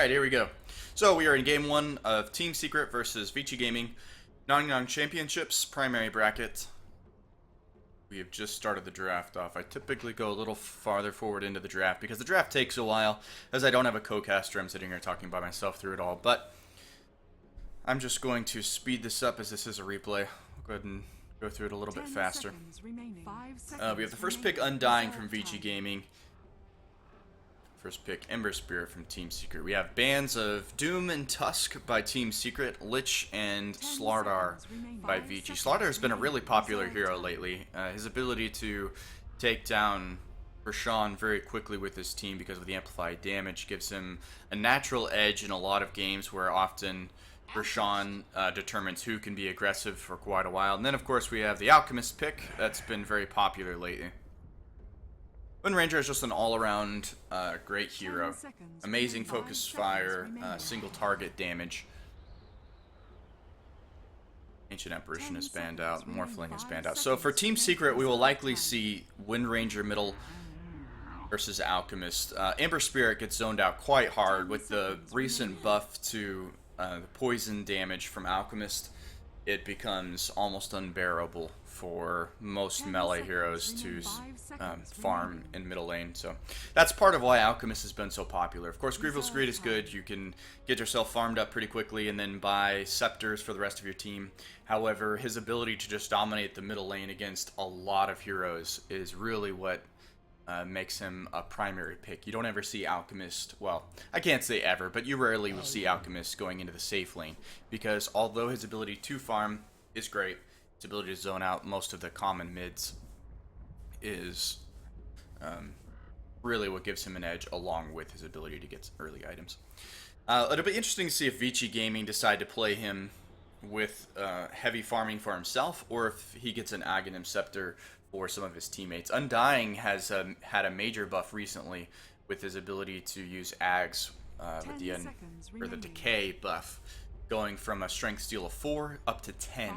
Alright, here we go. So we are in game 1 of Team Secret versus Vici Gaming. Nanyang Championships, primary bracket. We have just started the draft off. I typically go a little farther forward into the draft because the draft takes a while, as I don't have a co-caster. I'm sitting here talking by myself through it all, but I'm just going to speed this up as this is a replay. I'll go ahead and go through it a little bit faster. We have the first pick, Undying from Vici Gaming. First pick, Ember Spirit from Team Secret. We have Bands of Doom and Tusk by Team Secret, Lich and Slardar by Vici. Slardar has been a really popular hero lately. His ability to take down Roshan very quickly with his team because of the amplified damage gives him a natural edge in a lot of games where often Roshan determines who can be aggressive for quite a while. And then, of course, we have the Alchemist pick. That's been very popular lately. Wind Ranger is just an all-around great hero. Amazing focus fire, single target damage. Ancient Apparition is banned out, Morphling is banned out. So for Team Secret, we will likely see Wind Ranger middle versus Alchemist. Ember Spirit gets zoned out quite hard with the recent buff to the poison damage from Alchemist. It becomes almost unbearable for most melee heroes to farm in middle lane. So that's part of why Alchemist has been so popular. Of course, Grievous Greed is good. You can get yourself farmed up pretty quickly and then buy scepters for the rest of your team. However, his ability to just dominate the middle lane against a lot of heroes is really what makes him a primary pick. You don't ever see Alchemist, well, I can't say ever, but you rarely will see Alchemist going into the safe lane, because although his ability to farm is great, his ability to zone out most of the common mids is really what gives him an edge, along with his ability to get early items. It'll be interesting to see if Vici Gaming decide to play him with heavy farming for himself, or if he gets an Aghanim Scepter for some of his teammates. Undying has had a major buff recently with his ability to use Ags with the Decay buff, going from a Strength Steal of 4 up to 10.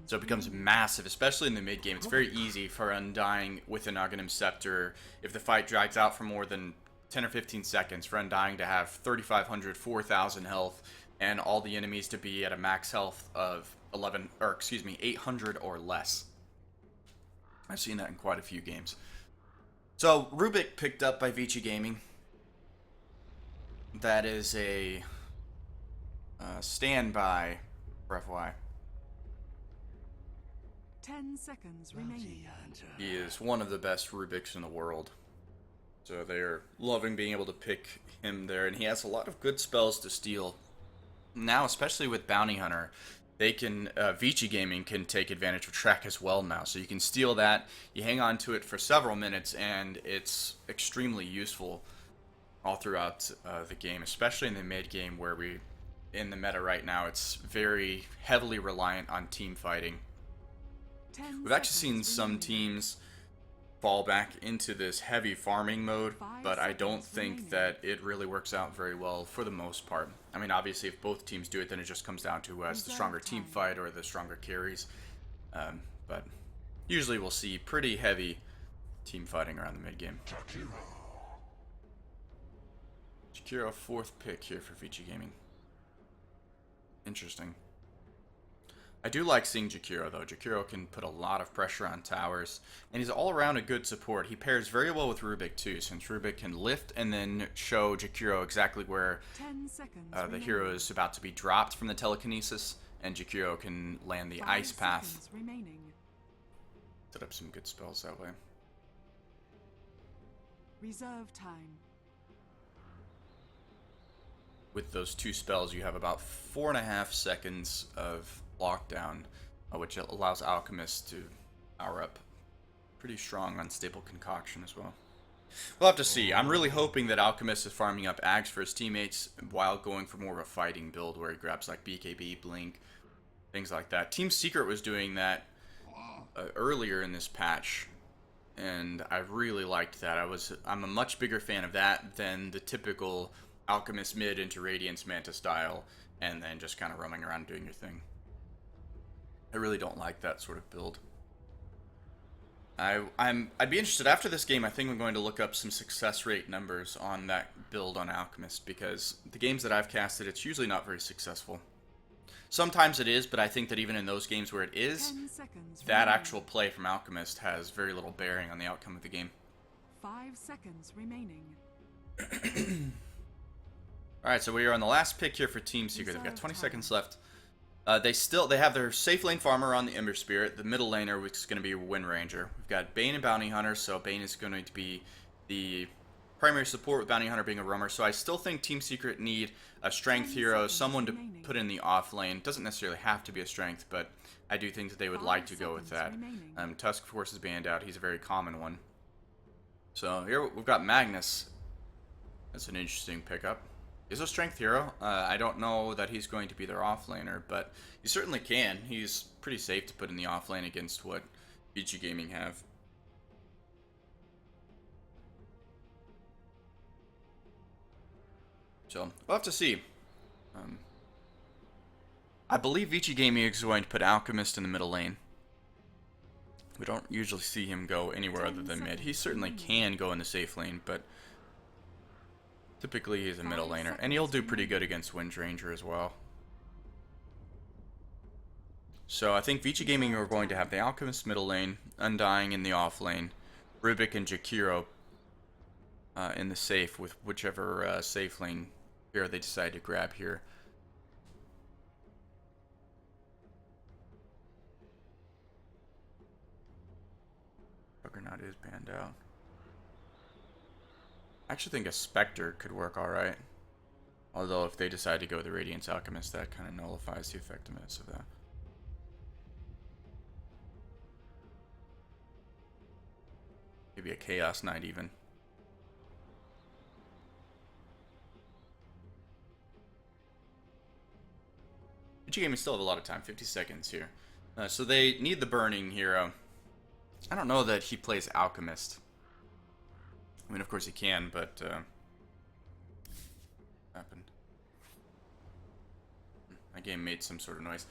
So it becomes massive, especially in the mid game. It's very easy for Undying with an Aghanim Scepter, if the fight drags out for more than 10 or 15 seconds, for Undying to have 3,500, 4,000 health, and all the enemies to be at a max health of 800 or less. I've seen that in quite a few games. So, Rubik picked up by Vici Gaming. That is a standby for FY. 10 seconds remaining. He is one of the best Rubiks in the world. So they're loving being able to pick him there. And he has a lot of good spells to steal. Now, especially with Bounty Hunter, they can, Vici Gaming can take advantage of track as well now. So you can steal that, you hang on to it for several minutes, and it's extremely useful all throughout the game, especially in the mid game where in the meta right now, it's very heavily reliant on team fighting. We've actually seen some teams fall back into this heavy farming mode, but I don't think that it really works out very well for the most part. I mean, obviously, if both teams do it, then it just comes down to who has the stronger team fight or the stronger carries. But usually we'll see pretty heavy team fighting around the mid game. Jakiro, 4th pick here for Vici Gaming. Interesting. I do like seeing Jakiro, though. Jakiro can put a lot of pressure on towers, and he's all around a good support. He pairs very well with Rubik, too, since Rubik can lift and then show Jakiro exactly where the hero is about to be dropped from the telekinesis, and Jakiro can land the ice path. Set up some good spells that way. Reserve time. With those 2 spells, you have about 4.5 seconds of lockdown, which allows Alchemist to power up pretty strong Unstable Concoction as well. We'll have to see. I'm really hoping that Alchemist is farming up Ags for his teammates while going for more of a fighting build where he grabs like BKB, Blink, things like that. Team Secret was doing that earlier in this patch, and I really liked that. I'm a much bigger fan of that than the typical Alchemist mid into Radiance Manta style and then just kind of roaming around doing your thing. I really don't like that sort of build. I'd be interested after this game. I think I'm going to look up some success rate numbers on that build on Alchemist, because the games that I've casted, it's usually not very successful. Sometimes it is, but I think that even in those games where it is, 10 seconds that remaining. actual play from Alchemist has very little bearing on the outcome of the game. 5 seconds remaining. Alright, so we are on the last pick here for Team Secret. They've got Reserve 20 time. seconds left. They have their safe lane farmer on the Ember Spirit. The middle laner, which is going to be Wind Ranger. We've got Bane and Bounty Hunter, so Bane is going to be the primary support with Bounty Hunter being a roamer. So I still think Team Secret need a strength 10 hero, seconds someone to remaining. put in the off lane. Doesn't necessarily have to be a strength, but I do think that they would 5 like to go with that. seconds remaining. Tusk, of course, is banned out. He's a very common one. So here we've got Magnus. That's an interesting pickup. He's a strength hero. I don't know that he's going to be their offlaner, but he certainly can. He's pretty safe to put in the offlane against what Vici Gaming have. So we'll have to see. I believe Vici Gaming is going to put Alchemist in the middle lane. We don't usually see him go anywhere other than mid. He certainly can go in the safe lane, but typically he's a middle laner, and he'll do pretty good against Wind Ranger as well. So I think Vici Gaming are going to have the Alchemist middle lane, Undying in the off lane, Rubik and Jakiro in the safe with whichever safe lane hero they decide to grab here. Juggernaut is banned out. I actually think a Spectre could work alright. Although if they decide to go with the Radiance Alchemist, that kind of nullifies the effectiveness of that. Maybe a Chaos Knight even. Vici Gaming still have a lot of time, 50 seconds here. So they need the Burning hero. I don't know that he plays Alchemist. I mean, of course he can, but happened. My game made some sort of noise.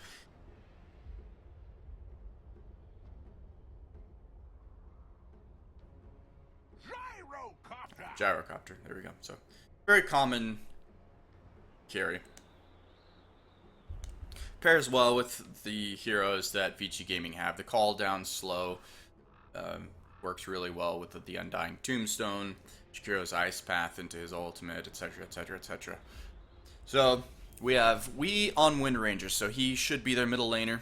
Gyrocopter. There we go. So, very common carry. Pairs well with the heroes that Vici Gaming have. The call down slow works really well with the Undying Tombstone, Jakiro's Ice Path into his ultimate, etc., etc., etc. So we on Wind Ranger, so he should be their middle laner,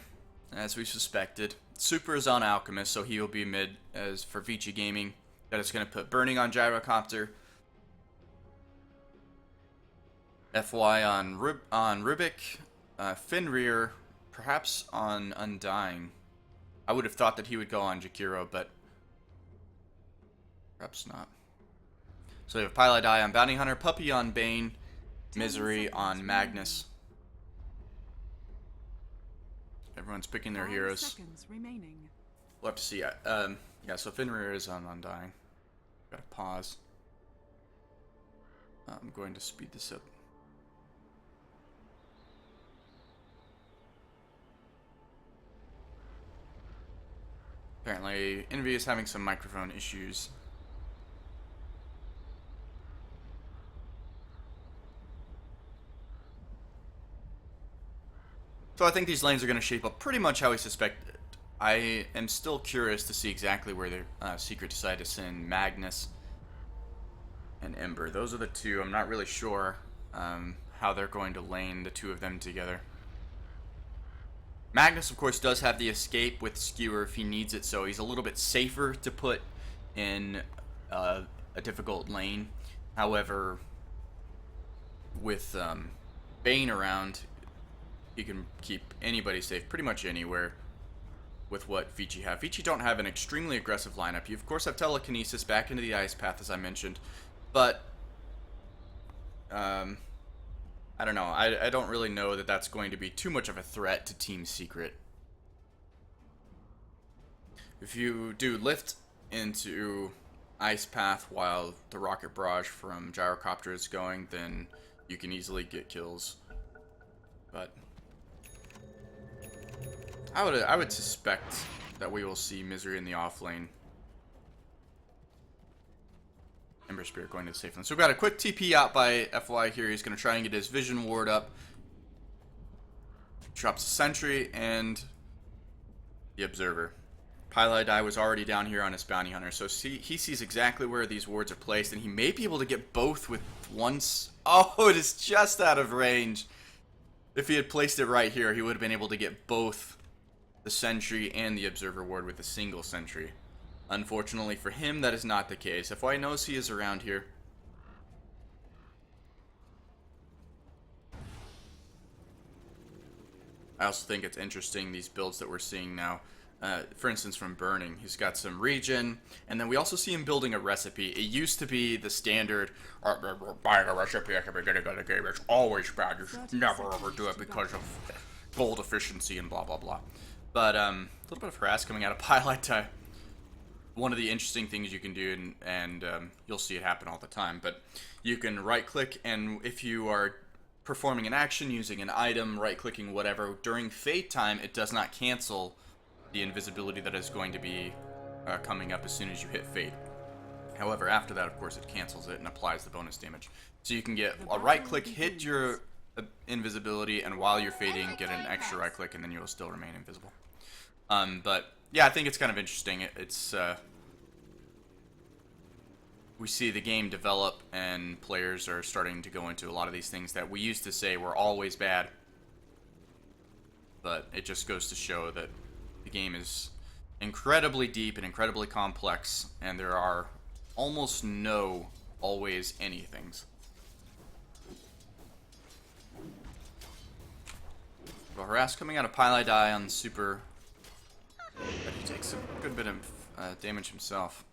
as we suspected. Super is on Alchemist, so he will be mid as for Vici Gaming. That is going to put Burning on Gyrocopter, FY on Rubik, Fenrir, perhaps on Undying. I would have thought that he would go on Jakiro, but perhaps not. So we have Pilot Eye on Bounty Hunter, Puppy on Bane, Misery on Magnus. Everyone's picking their 5 heroes. seconds remaining. We'll have to see. Yeah, so Fenrir is on Undying. Gotta pause. I'm going to speed this up. Apparently, Envy is having some microphone issues. So I think these lanes are going to shape up pretty much how we suspected. I am still curious to see exactly where their Secret decide to send Magnus and Ember. Those are the two. I'm not really sure how they're going to lane the two of them together. Magnus, of course, does have the escape with Skewer if he needs it, so he's a little bit safer to put in a difficult lane. However, with Bane around, he can keep anybody safe pretty much anywhere with what Vici have. Vici don't have an extremely aggressive lineup. You, of course, have Telekinesis back into the Ice Path, as I mentioned, but I don't know. I don't really know that that's going to be too much of a threat to Team Secret. If you do lift into Ice Path while the Rocket Barrage from Gyrocopter is going, then you can easily get kills. But I would suspect that we will see Misery in the off lane Ember Spirit going to the safe zone. So we've got a quick TP out by FY here. He's going to try and get his Vision Ward up. Drops a Sentry and the Observer. Pylai was already down here on his Bounty Hunter, so he sees exactly where these wards are placed, and he may be able to get both with once. Oh, it is just out of range. If he had placed it right here, he would have been able to get both the Sentry and the Observer Ward with a single Sentry. Unfortunately for him, that is not the case. FY knows he is around here. I also think it's interesting, these builds that we're seeing now. For instance, from Burning, he's got some regen, and then we also see him building a recipe. It used to be the standard, buying a recipe at the beginning of the game, it's always bad, you should never overdo it because of gold efficiency and blah blah blah. But a little bit of harass coming out of Pylai. One of the interesting things you can do, and you'll see it happen all the time, but you can right click, and if you are performing an action using an item, right clicking whatever, during fade time it does not cancel the invisibility that is going to be coming up as soon as you hit fade. However, after that, of course, it cancels it and applies the bonus damage. So you can get a right click, hit your invisibility, and while you're fading, get an extra right click, and then you'll still remain invisible. But yeah, I think it's kind of interesting. It's we see the game develop, and players are starting to go into a lot of these things that we used to say were always bad. But it just goes to show that the game is incredibly deep and incredibly complex, and there are almost no always anythings. Well, harass coming out of Pylai on the super. He takes a good bit of damage himself.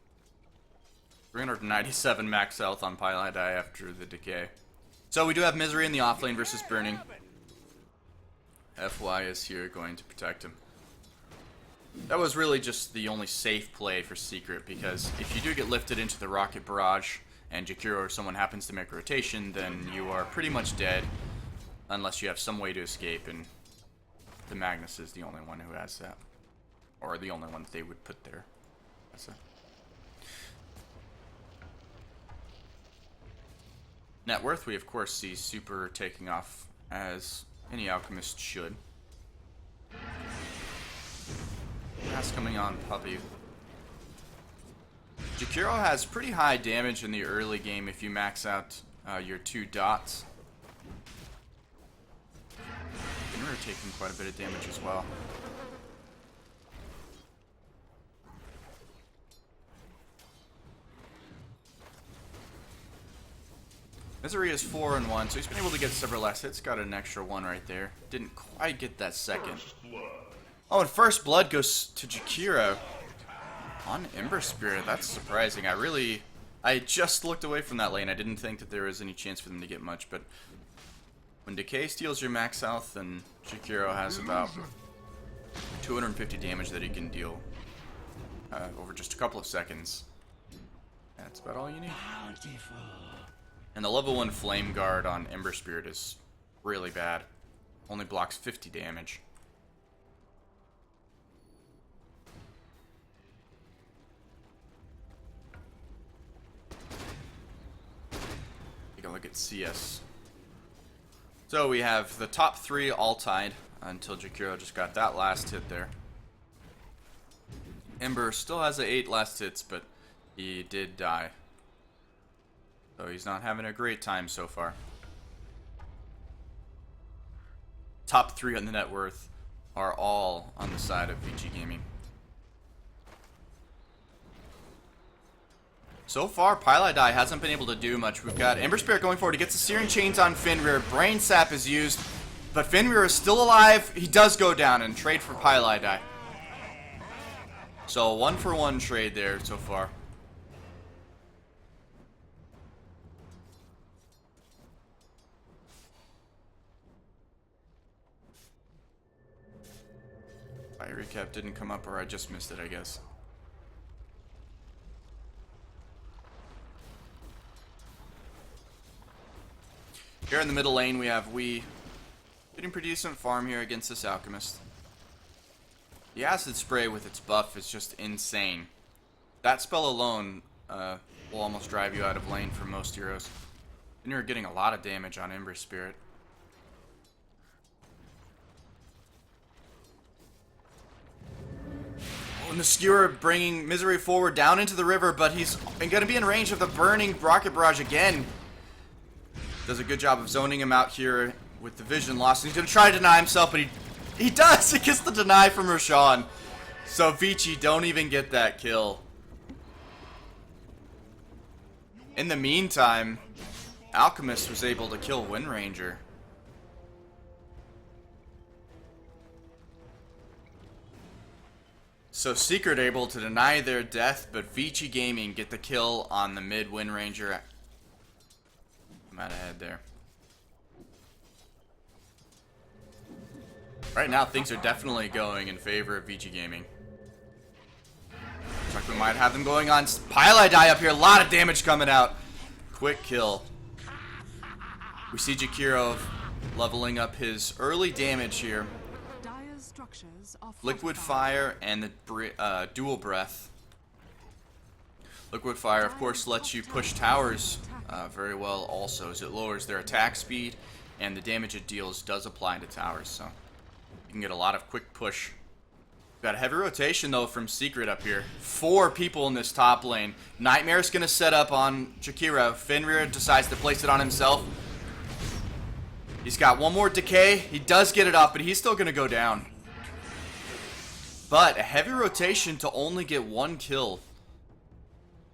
397 max health on Pylai after the decay. So we do have Misery in the offlane versus Burning. FY is here going to protect him. That was really just the only safe play for Secret, because if you do get lifted into the Rocket Barrage and Jakiro or someone happens to make a rotation, then you are pretty much dead unless you have some way to escape, and the Magnus is the only one who has that. Or the only one they would put there. That's it. Net worth, we of course see Super taking off as any alchemist should. That's coming on Puppy. Jakiro has pretty high damage in the early game if you max out your 2 dots. And we're taking quite a bit of damage as well. Misery is 4-1, so he's been able to get several less hits. Got an extra 1 right there. Didn't quite get that second. Oh, and first blood goes to Jakiro on Ember Spirit. That's surprising. I just looked away from that lane. I didn't think that there was any chance for them to get much, but when Decay steals your max health, then Jakiro has about 250 damage that he can deal over just a couple of seconds. That's about all you need. And the level 1 Flame Guard on Ember Spirit is really bad. Only blocks 50 damage. Take a look at CS. So we have the top 3 all tied until Jakiro just got that last hit there. Ember still has 8 last hits, but he did die. So he's not having a great time so far. Top 3 on the net worth are all on the side of Vici Gaming. So far, Pylai hasn't been able to do much. We've got Ember Spirit going forward. He gets the Searing Chains on Fenrir. Brain Sap is used, but Fenrir is still alive. He does go down and trade for Pylai. So 1-for-1 trade there so far. Recap didn't come up, or I just missed it, I guess. Here in the middle lane, we have getting pretty decent farm here against this Alchemist. The Acid Spray with its buff is just insane. That spell alone will almost drive you out of lane for most heroes. And you're getting a lot of damage on Ember Spirit. Oh, and the Skewer bringing Misery forward down into the river, but he's going to be in range of the burning Rocket Barrage again. Does a good job of zoning him out here with the vision loss. He's going to try to deny himself, but he does. He gets the deny from Roshan. So Vici don't even get that kill. In the meantime, Alchemist was able to kill Wind Ranger. So Secret able to deny their death, but Vici Gaming get the kill on the mid Wind Ranger. I'm out ahead there. Right now, things are definitely going in favor of Vici Gaming. Looks like we might have them going on Pile Die up here. A lot of damage coming out. Quick kill. We see Jakiro leveling up his early damage here. Dire's structures are Liquid fortified. Fire and the Dual Breath. Liquid Fire, of course, lets you push towers very well also, as it lowers their attack speed, and the damage it deals does apply to towers, so you can get a lot of quick push. Got a heavy rotation, though, from Secret up here. 4 people in this top lane. Nightmare's going to set up on Jakiro. Fenrir decides to place it on himself. He's got one more decay. He does get it off, but he's still going to go down. But a heavy rotation to only get 1 kill.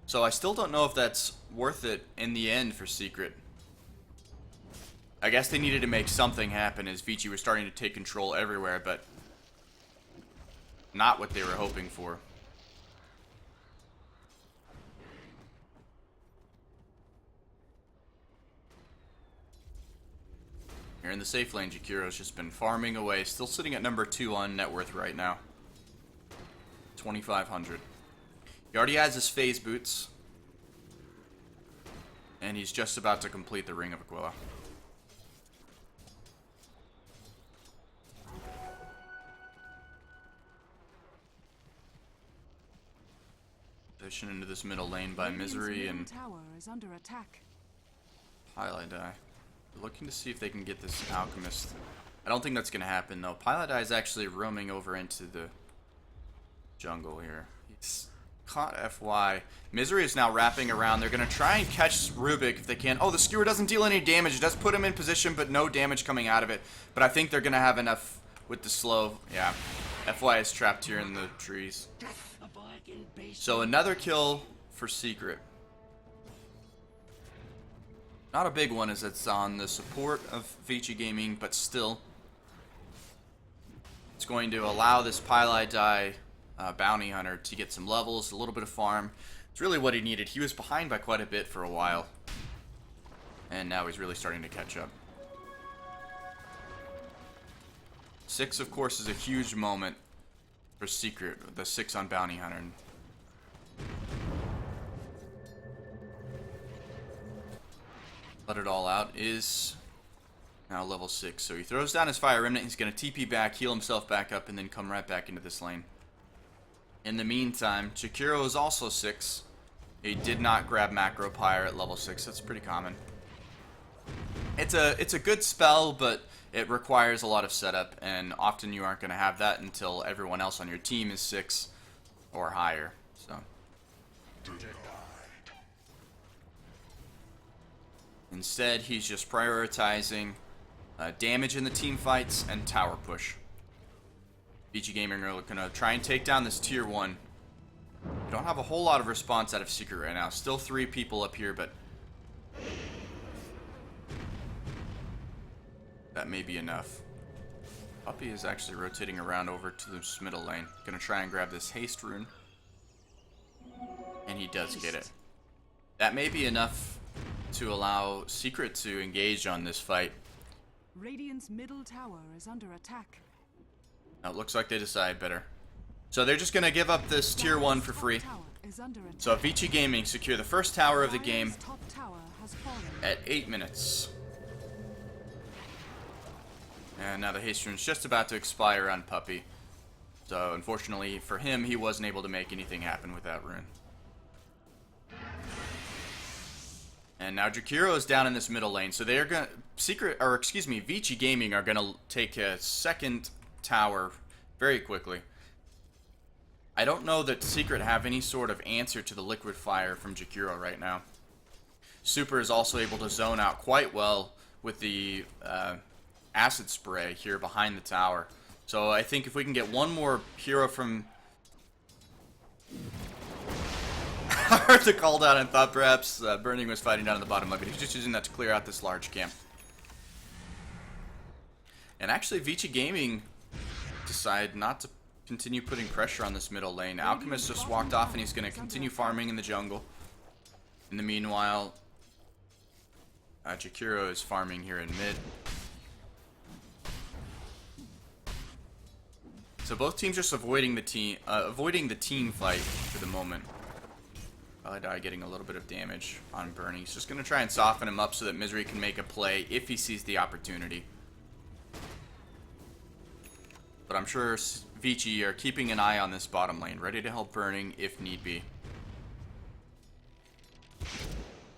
So I still don't know if that's worth it in the end for Secret. I guess they needed to make something happen as Vici was starting to take control everywhere, but not what they were hoping for. Here in the safe lane, Jakiro's just been farming away, still sitting at number 2 on net worth right now. 2,500. He already has his phase boots. And he's just about to complete the Ring of Aquila. Position into this middle lane by Radiant's Misery middle and tower is under attack. Pilot Die. They're looking to see if they can get this Alchemist. I don't think that's going to happen, though. Pilot Die is actually roaming over into the jungle here. He's caught FY. Misery is now wrapping around. They're going to try and catch Rubik if they can. Oh, the Skewer doesn't deal any damage. It does put him in position, but no damage coming out of it. But I think they're going to have enough with the slow. Yeah. FY is trapped here in the trees. So another kill for Secret. Not a big one as it's on the support of Vici Gaming, but still. It's going to allow this Pile Die Bounty Hunter to get some levels, a little bit of farm. It's really what he needed. He was behind by quite a bit for a while. And now he's really starting to catch up. 6, of course, is a huge moment for Secret. The 6 on Bounty Hunter. Let it all out is now level 6. So he throws down his Fire Remnant. He's going to TP back, heal himself back up, and then come right back into this lane. In the meantime, Jakiro is also 6. He did not grab Macro Pyre at level 6. That's pretty common. It's a good spell, but it requires a lot of setup, and often you aren't going to have that until everyone else on your team is 6 or higher. So instead, he's just prioritizing damage in the team fights and tower push. Vici Gaming are going to try and take down this tier 1. We don't have a whole lot of response out of Secret right now. Still 3 people up here, but that may be enough. Puppy is actually rotating around over to this middle lane. Going to try and grab this haste rune. And he does get it. That may be enough to allow Secret to engage on this fight. Radiant's middle tower is under attack. Now it looks like they decide better. So they're just going to give up this tier 1 for free. So Vici Gaming secure the first tower of the game at 8 minutes. And now the haste rune's just about to expire on Puppy. So unfortunately for him, he wasn't able to make anything happen with that rune. And now Jakiro is down in this middle lane, so they're gonna Vici Gaming are gonna take a second tower very quickly. I don't know that Secret have any sort of answer to the liquid fire from Jakiro right now. Super is also able to zone out quite well with the acid spray here behind the tower. So I think if we can get one more hero from... I heard the call down and thought perhaps Burning was fighting down in the bottom left, but he's just using that to clear out this large camp. And actually, Vici Gaming decided not to continue putting pressure on this middle lane. Alchemist just walked off and he's going to continue farming in the jungle. In the meanwhile, Jakiro is farming here in mid. So both teams just avoiding the team fight for the moment. Validai getting a little bit of damage on Burning. He's just going to try and soften him up so that Misery can make a play if he sees the opportunity. But I'm sure Vici are keeping an eye on this bottom lane, ready to help Burning if need be.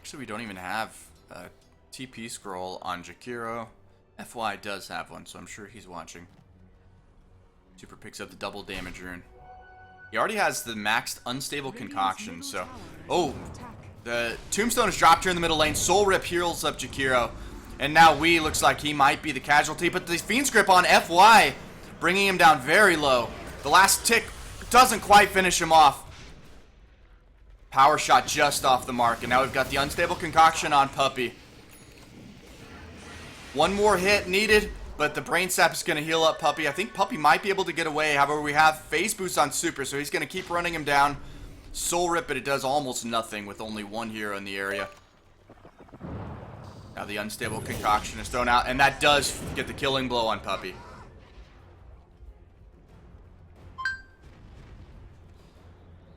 Actually, we don't even have a TP scroll on Jakiro. FY does have one, so I'm sure he's watching. Super picks up the double damage rune. He already has the maxed unstable concoction, so... Oh! The tombstone is dropped here in the middle lane. Soul Rip heals up Jakiro. And now Wee looks like he might be the casualty, but the Fiend's Grip on FY, bringing him down very low. The last tick doesn't quite finish him off. Power shot just off the mark, and now we've got the unstable concoction on Puppy. One more hit needed, but the Brain Sap is going to heal up Puppy. I think Puppy might be able to get away. However, we have Phase Boost on Super, so he's going to keep running him down. Soul Rip, but it does almost nothing with only one hero in the area. Now the unstable concoction is thrown out, and that does get the killing blow on Puppy.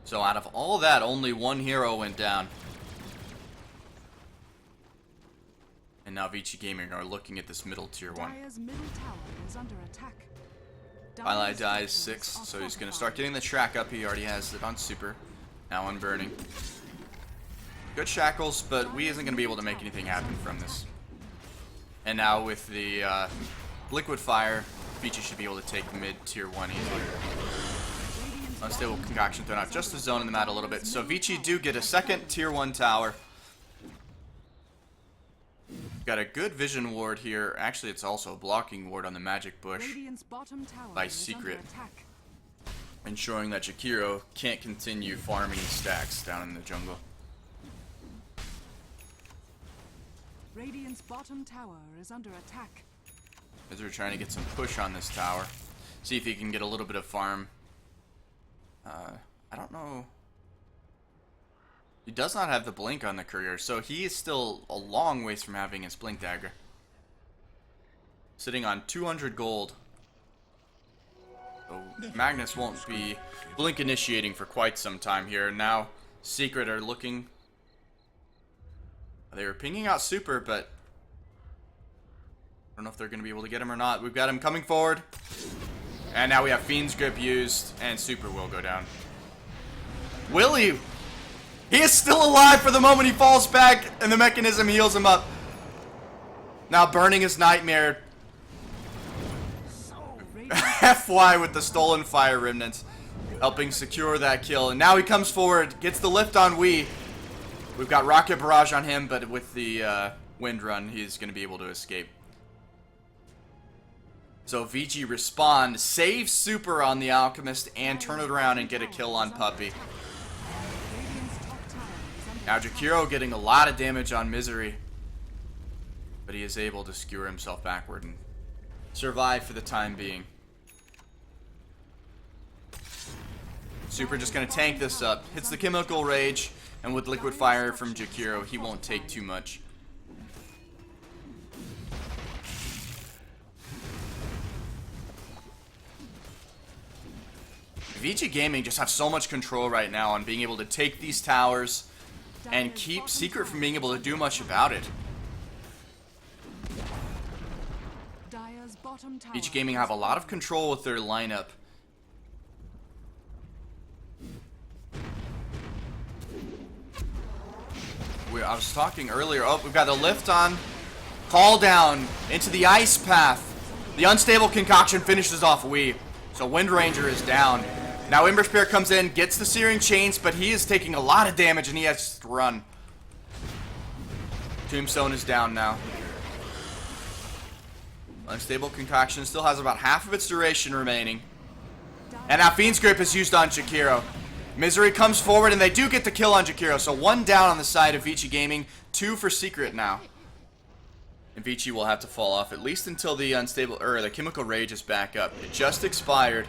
So out of all that, only one hero went down. And now Vici Gaming are looking at this middle tier 1. Twilight dies 6, so he's going to start getting the track up. He already has it on Super. Now on Burning. Good shackles, but we isn't going to be able to make anything happen from this. And now with the liquid fire, Vici should be able to take mid tier 1 easily. Unstable concoction thrown out just to zone in the mat a little bit. So Vici do get a second tier 1 tower. Got a good vision ward here. Actually, it's also a blocking ward on the magic bush by Secret, ensuring that Jakiro can't continue farming stacks down in the jungle. Radiant's bottom tower is under attack. As we're trying to get some push on this tower, see if he can get a little bit of farm. I don't know. He does not have the blink on the courier, so he is still a long ways from having his blink dagger. Sitting on 200 gold. So Magnus won't be blink initiating for quite some time here. Now Secret are looking. They were pinging out Super, but I don't know if they're going to be able to get him or not. We've got him coming forward. And now we have Fiend's Grip used, and Super will go down. Will he? He is still alive for the moment he falls back, and the mechanism heals him up. Now Burning his Nightmare. FY with the stolen fire remnants, helping secure that kill. And now he comes forward, gets the lift on Wee. We've got Rocket Barrage on him, but with the Wind Run, he's going to be able to escape. So Vici respond, save Super on the Alchemist, and turn it around and get a kill on Puppy. Now Jakiro getting a lot of damage on Misery, but he is able to skewer himself backward and survive for the time being. Super just going to tank this up. Hits the Chemical Rage, and with Liquid Fire from Jakiro, he won't take too much. Vici Gaming just have so much control right now on being able to take these towers and keep Secret from being able to do much about it. Vici Gaming have a lot of control with their lineup. I was talking earlier. Oh, we've got the lift on. Call down into the ice path. The unstable concoction finishes off Wii. So Wind Ranger is down. Now Ember Spirit comes in, gets the Searing Chains, but he is taking a lot of damage and he has to run. Tombstone is down now. Unstable concoction still has about half of its duration remaining. And now Fiend's Grip is used on Jakiro. Misery comes forward and they do get the kill on Jakiro. So 1 down on the side of Vici Gaming, 2 for Secret now. And Vici will have to fall off at least until the the Chemical Rage is back up. It just expired.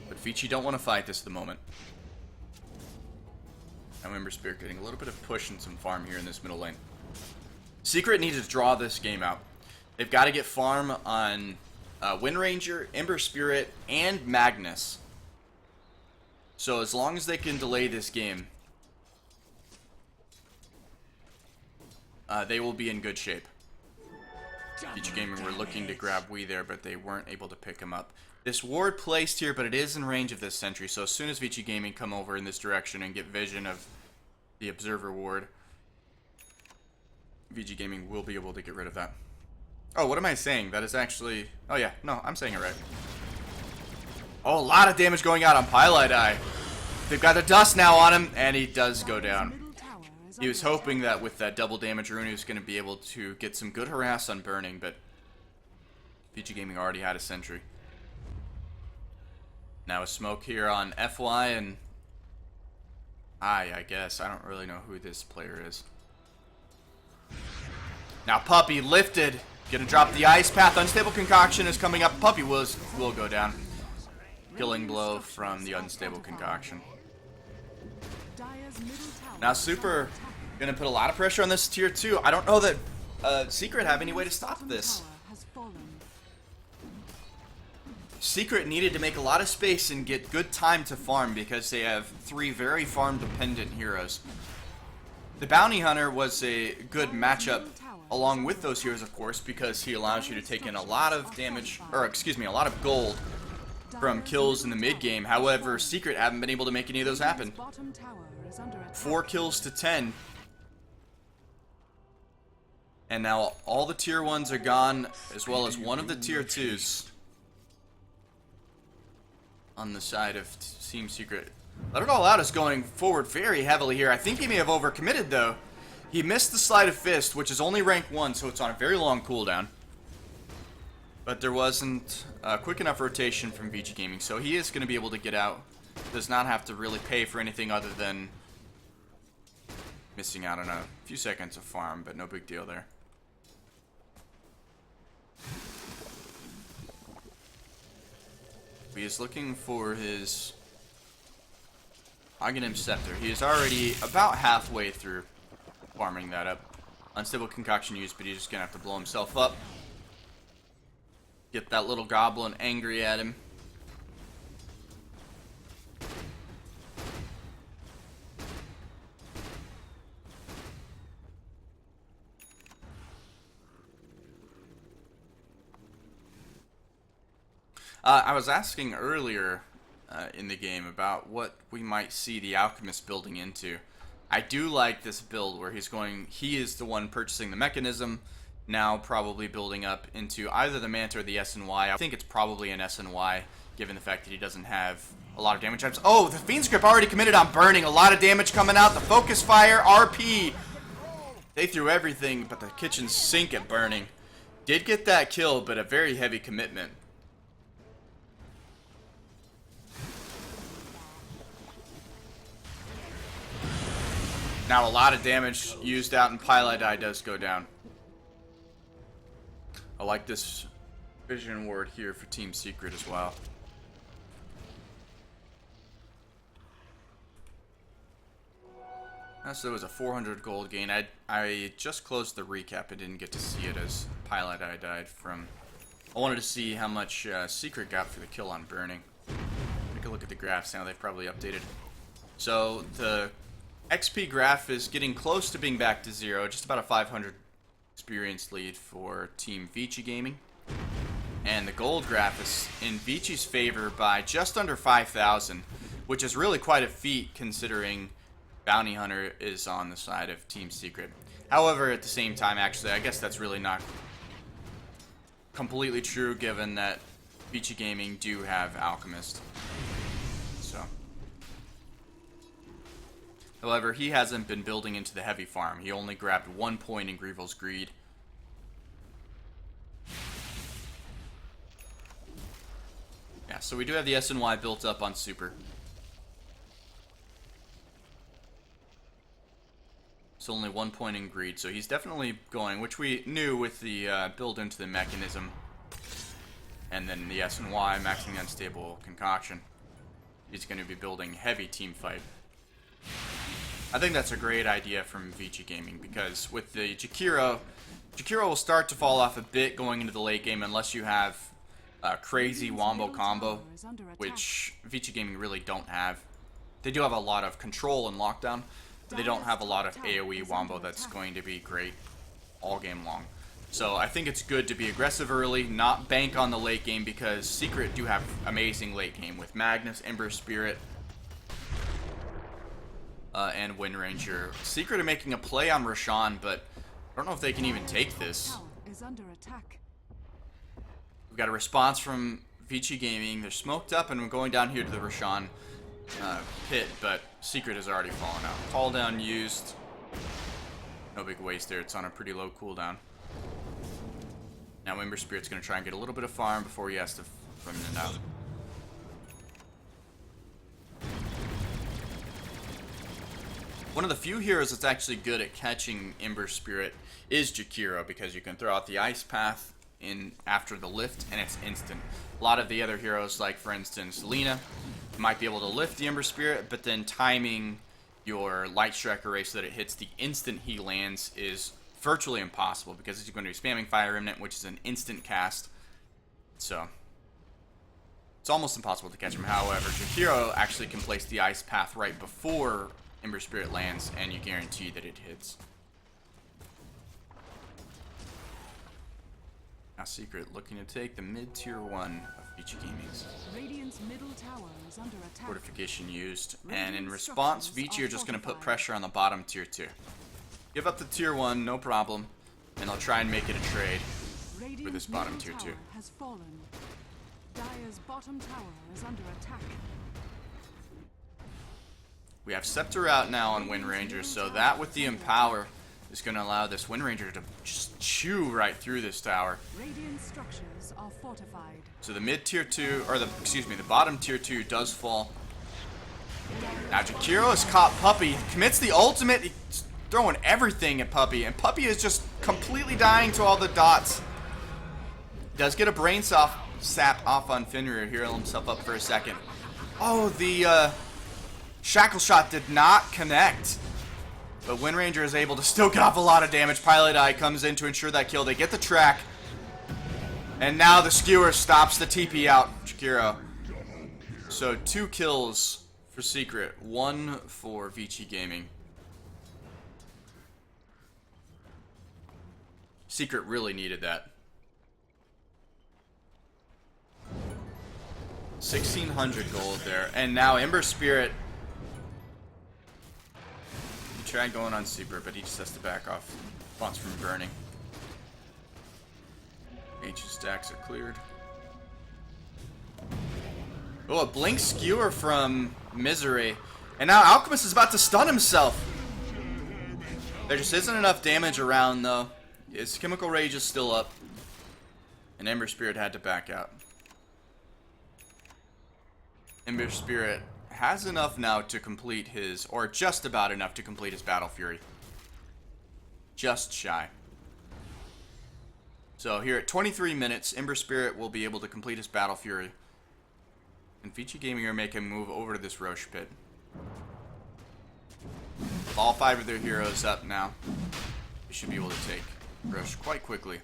But Vici don't want to fight this at the moment. I remember Spirit getting a little bit of push and some farm here in this middle lane. Secret needs to draw this game out. They've got to get farm on Wind Ranger, Ember Spirit, and Magnus. So as long as they can delay this game, they will be in good shape. Vici Gaming were looking to grab Wii there, but they weren't able to pick him up. This ward placed here, but it is in range of this sentry, so as soon as Vici Gaming come over in this direction and get vision of the Observer ward, Vici Gaming will be able to get rid of that. Oh, what am I saying? That is actually... Oh yeah, no, I'm saying it right. Oh, a lot of damage going out on Pylite Eye. They've got the dust now on him, and he does go down. He was hoping that with that double damage rune, he was going to be able to get some good harass on burning, but Vici Gaming already had a sentry. Now a smoke here on FY and I guess. I don't really know who this player is. Now Puppy lifted. Gonna drop the ice path. Unstable Concoction is coming up. Puppy will go down. Killing blow from the Unstable Concoction. Now Super gonna put a lot of pressure on this tier 2. I don't know that Secret have any way to stop this. Secret needed to make a lot of space and get good time to farm because they have 3 very farm dependent heroes. The Bounty Hunter was a good matchup along with those heroes, of course, because he allows you to take in a lot of damage, or excuse me, a lot of gold from kills in the mid game. However, Secret haven't been able to make any of those happen. 4 kills to 10. And now all the tier 1s are gone, as well as one of the tier 2s on the side of Team Secret. Let It All Out is going forward very heavily here. I think he may have overcommitted, though. He missed the Sleight of Fist, which is only rank 1, so it's on a very long cooldown. But there wasn't quick enough rotation from Vici Gaming, so he is going to be able to get out. Does not have to really pay for anything other than missing out on a few seconds of farm, but no big deal there. He is looking for his Aghanim Scepter. He is already about halfway through farming that up. Unstable Concoction used, but he's just going to have to blow himself up. Get that little goblin angry at him. I was asking earlier in the game about what we might see the Alchemist building into. I do like this build where he is the one purchasing the mechanism, now probably building up into either the Manta or the SNY. I think it's probably an SNY, given the fact that he doesn't have a lot of damage types. Oh, the Fiend's Grip already committed on burning. A lot of damage coming out. The Focus Fire, RP. They threw everything, but the kitchen sink at burning. Did get that kill, but a very heavy commitment. Now a lot of damage used out and Pylite Eye does go down. I like this vision ward here for Team Secret as well. So it was a 400 gold gain. I just closed the recap. I didn't get to see it as Pylite Eye died from... I wanted to see how much Secret got for the kill on burning. Take a look at the graphs now. They've probably updated. So the XP graph is getting close to being back to 0. Just about a 500 experience lead for Team Vici Gaming. And the gold graph is in Vici's favor by just under 5,000. which is really quite a feat considering Bounty Hunter is on the side of Team Secret. However, at the same time, actually, I guess that's really not completely true, given that Vici Gaming do have Alchemist. So, however, he hasn't been building into the heavy farm. He only grabbed 1 point in Grievel's Greed. Yeah, so we do have the SNY built up on Super. It's only 1 point in Greed, so he's definitely going, which we knew with the build into the mechanism. And then the SNY, maxing the Unstable Concoction. He's going to be building heavy team fight. I think that's a great idea from Vici Gaming, because with the Jakiro will start to fall off a bit going into the late game unless you have a crazy wombo combo, which Vici Gaming really don't have. They do have a lot of control and lockdown, but they don't have a lot of AoE wombo that's going to be great all game long. So I think it's good to be aggressive early, not bank on the late game, because Secret do have amazing late game with Magnus, Ember Spirit, and Wind Ranger. Secret are making a play on Roshan, but I don't know if they can even take this. We've got a response from Vici Gaming. They're smoked up, and we're going down here to the Roshan pit, but Secret has already fallen out. Call down used. No big waste there. It's on a pretty low cooldown. Now Ember Spirit's going to try and get a little bit of farm before he has to run it out. One of the few heroes that's actually good at catching Ember Spirit is Jakiro, because you can throw out the Ice Path in after the lift and it's instant. A lot of the other heroes, like for instance Lina, might be able to lift the Ember Spirit, but then timing your Light Strike array so that it hits the instant he lands is virtually impossible, because he's going to be spamming Fire Remnant, which is an instant cast. So it's almost impossible to catch him. However, Jakiro actually can place the Ice Path right before Ember Spirit lands, and you guarantee that it hits. Now Secret looking to take the mid-tier 1 of Vici Gaming's. Radiant's middle tower is under attack. Fortification used, and in response, Vici are just going to put pressure on the bottom tier 2. Give up the tier 1, no problem, and I'll try and make it a trade for this bottom tier 2. Has fallen. Dire's bottom tower is under attack. We have Scepter out now on Wind Ranger, so that with the Empower is going to allow this Wind Ranger to just chew right through this tower. Radiant structures are fortified. So the mid tier 2, or the bottom tier 2 does fall. Now Jakiro has caught Puppey, commits the ultimate, he's throwing everything at Puppey, and Puppey is just completely dying to all the dots. Does get a brain sap off on Fenrir, heal himself up for a second. Oh, the Shackle Shot did not connect. But Wind Ranger is able to still get off a lot of damage. Pilot Eye comes in to ensure that kill. They get the track. And now the Skewer stops the TP out, Jakiro. So 2 kills for Secret, 1 for Vici Gaming. Secret really needed that. 1,600 gold there. And now Ember Spirit tried going on Super, but he just has to back off once from burning. H's stacks are cleared. Oh, a Blink Skewer from Misery. And now Alchemist is about to stun himself. There just isn't enough damage around, though. His Chemical Rage is still up. And Ember Spirit had to back out. Ember Spirit has enough now to complete his, or just about enough to complete his Battle Fury. Just shy. So here at 23 minutes, Ember Spirit will be able to complete his Battle Fury. And Vici Gaming are making a move over to this Roche pit. With all 5 of their heroes up now, they should be able to take Roche quite quickly.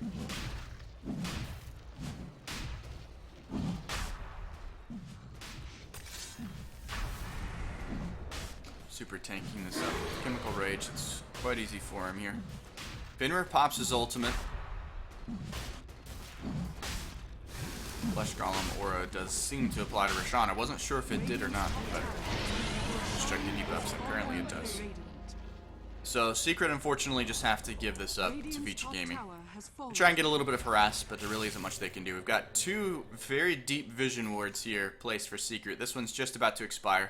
Super tanking this up. Chemical Rage, it's quite easy for him here. Fenrir pops his ultimate. Flesh Golem aura does seem to apply to Roshan. I wasn't sure if it did or not, but let's check the debuffs. Apparently it does. So Secret unfortunately just have to give this up to Vici Gaming. Try and get a little bit of harass, but there really isn't much they can do. We've got two very deep vision wards here placed for Secret. This one's just about to expire.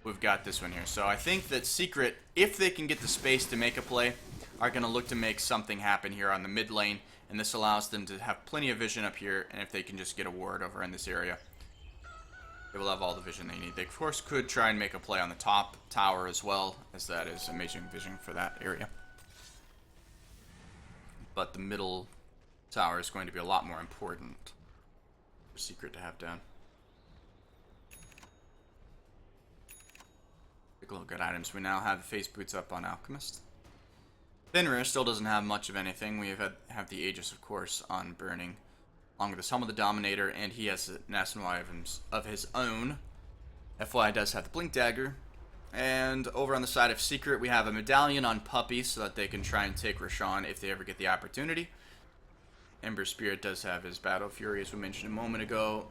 We've got this one here. So I think that Secret, if they can get the space to make a play, are going to look to make something happen here on the mid lane. And this allows them to have plenty of vision up here. And if they can just get a ward over in this area, they will have all the vision they need. They, of course, could try and make a play on the top tower as well, as that is amazing vision for that area. But the middle tower is going to be a lot more important for Secret to have down. Take a look at items. We now have the face boots up on Alchemist. Fenrir still doesn't have much of anything. We have the Aegis, of course, on Burning, along with the Helm of the Dominator, and he has an SNY of his own. FY does have the Blink Dagger. And over on the side of Secret, we have a medallion on Puppy so that they can try and take Roshan if they ever get the opportunity. Ember Spirit does have his Battle Fury, as we mentioned a moment ago,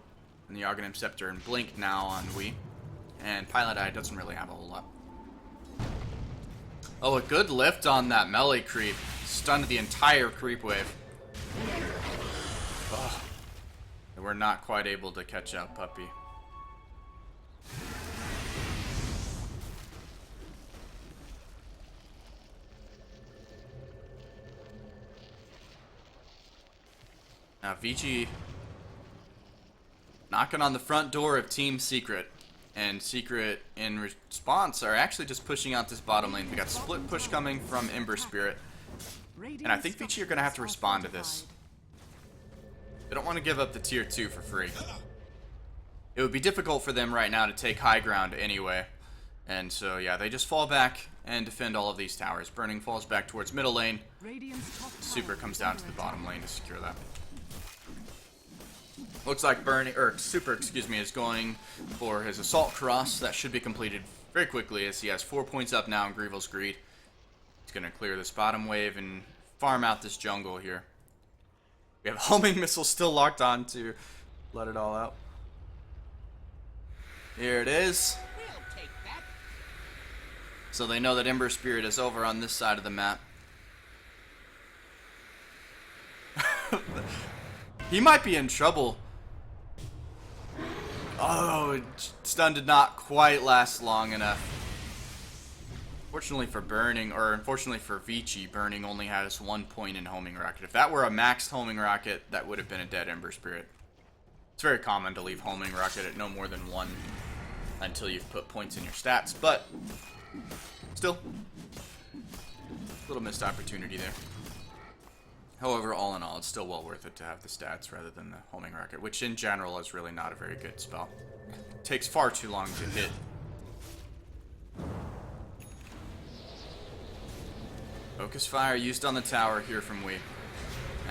and the Arcanum Scepter and Blink now on Wii. And Pilot Eye doesn't really have a whole lot. Oh, a good lift on that melee creep. Stunned the entire creep wave. Ugh. We're not quite able to catch up Puppy. Now Vici knocking on the front door of Team Secret. And Secret, in response, are actually just pushing out this bottom lane. We got split push coming from Ember Spirit. And I think Vici are going to have to respond to this. They don't want to give up the tier 2 for free. It would be difficult for them right now to take high ground anyway. And so, yeah, they just fall back and defend all of these towers. Burning falls back towards middle lane. Super comes down to the bottom lane to secure that. Looks like Super, is going for his Assault Cross. That should be completed very quickly as he has 4 points up now in Grievel's Greed. He's going to clear this bottom wave and farm out this jungle here. We have Homing Missile still locked on to let it all out. Here it is. So they know that Ember Spirit is over on this side of the map. He might be in trouble. Oh, stun did not quite last long enough. Fortunately for Burning, or unfortunately for Vici, Burning only has 1 point in Homing Rocket. If that were a maxed Homing Rocket, that would have been a dead Ember Spirit. It's very common to leave Homing Rocket at no more than 1 until you've put points in your stats, but still, a little missed opportunity there. However, all in all, it's still well worth it to have the stats rather than the Homing Rocket, which in general is really not a very good spell. It takes far too long to hit. Focus Fire used on the tower here from Wii.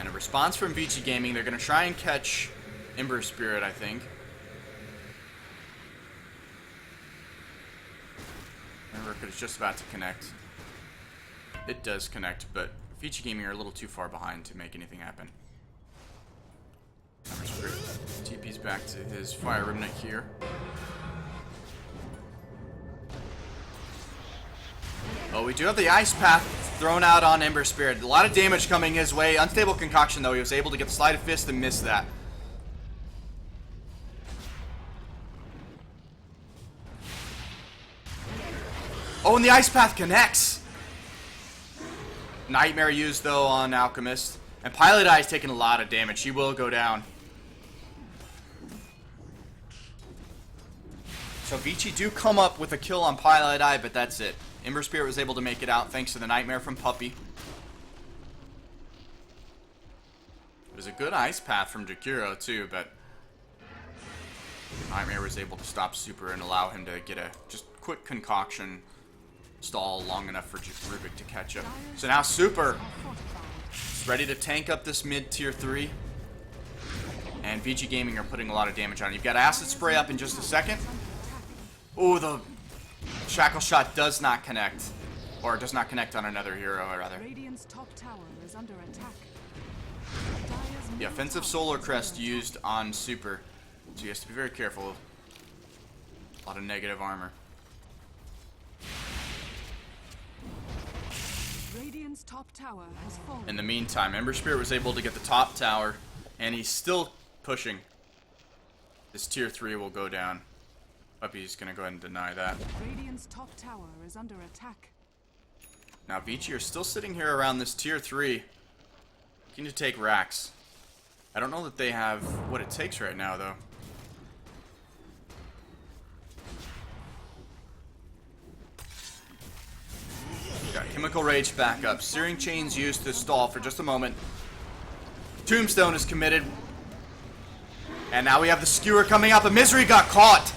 And a response from Vici Gaming. They're going to try and catch Ember Spirit, I think. Ember Rocket is just about to connect. It does connect, but Vici Gaming are a little too far behind to make anything happen. Ember Spirit TP's back to his Fire Remnant here. Oh, we do have the Ice Path thrown out on Ember Spirit. A lot of damage coming his way. Unstable Concoction, though. He was able to get the Sleight of Fist and miss that. Oh, and the Ice Path connects. Nightmare used, though, on Alchemist. And Pilot Eye's taking a lot of damage. He will go down. So Vici do come up with a kill on Pilot Eye, but that's it. Ember Spirit was able to make it out thanks to the Nightmare from Puppy. It was a good Ice Path from Jakiro, too, but Nightmare was able to stop Super and allow him to get a just quick concoction stall long enough for Rubik to catch up. So now Super is ready to tank up this mid tier 3. And Vici Gaming are putting a lot of damage on it. You've got Acid Spray up in just a second. Oh, the Shackle Shot does not connect. Or does not connect on another hero, or rather. Radiant's top tower is under attack. The offensive solar crest used on Super, so he has to be very careful. A lot of negative armor. Radiant's top tower has fallen. In the meantime, Ember Spirit was able to get the top tower, and he's still pushing. This tier 3 will go down. Puppy's gonna go ahead and deny that. Radiant's top tower is under attack. Now Vici are still sitting here around this tier 3, looking to take racks. I don't know that they have what it takes right now, though. Got Chemical Rage back up. Searing Chains used to stall for just a moment. Tombstone is committed. And now we have the Skewer coming up. A Misery got caught.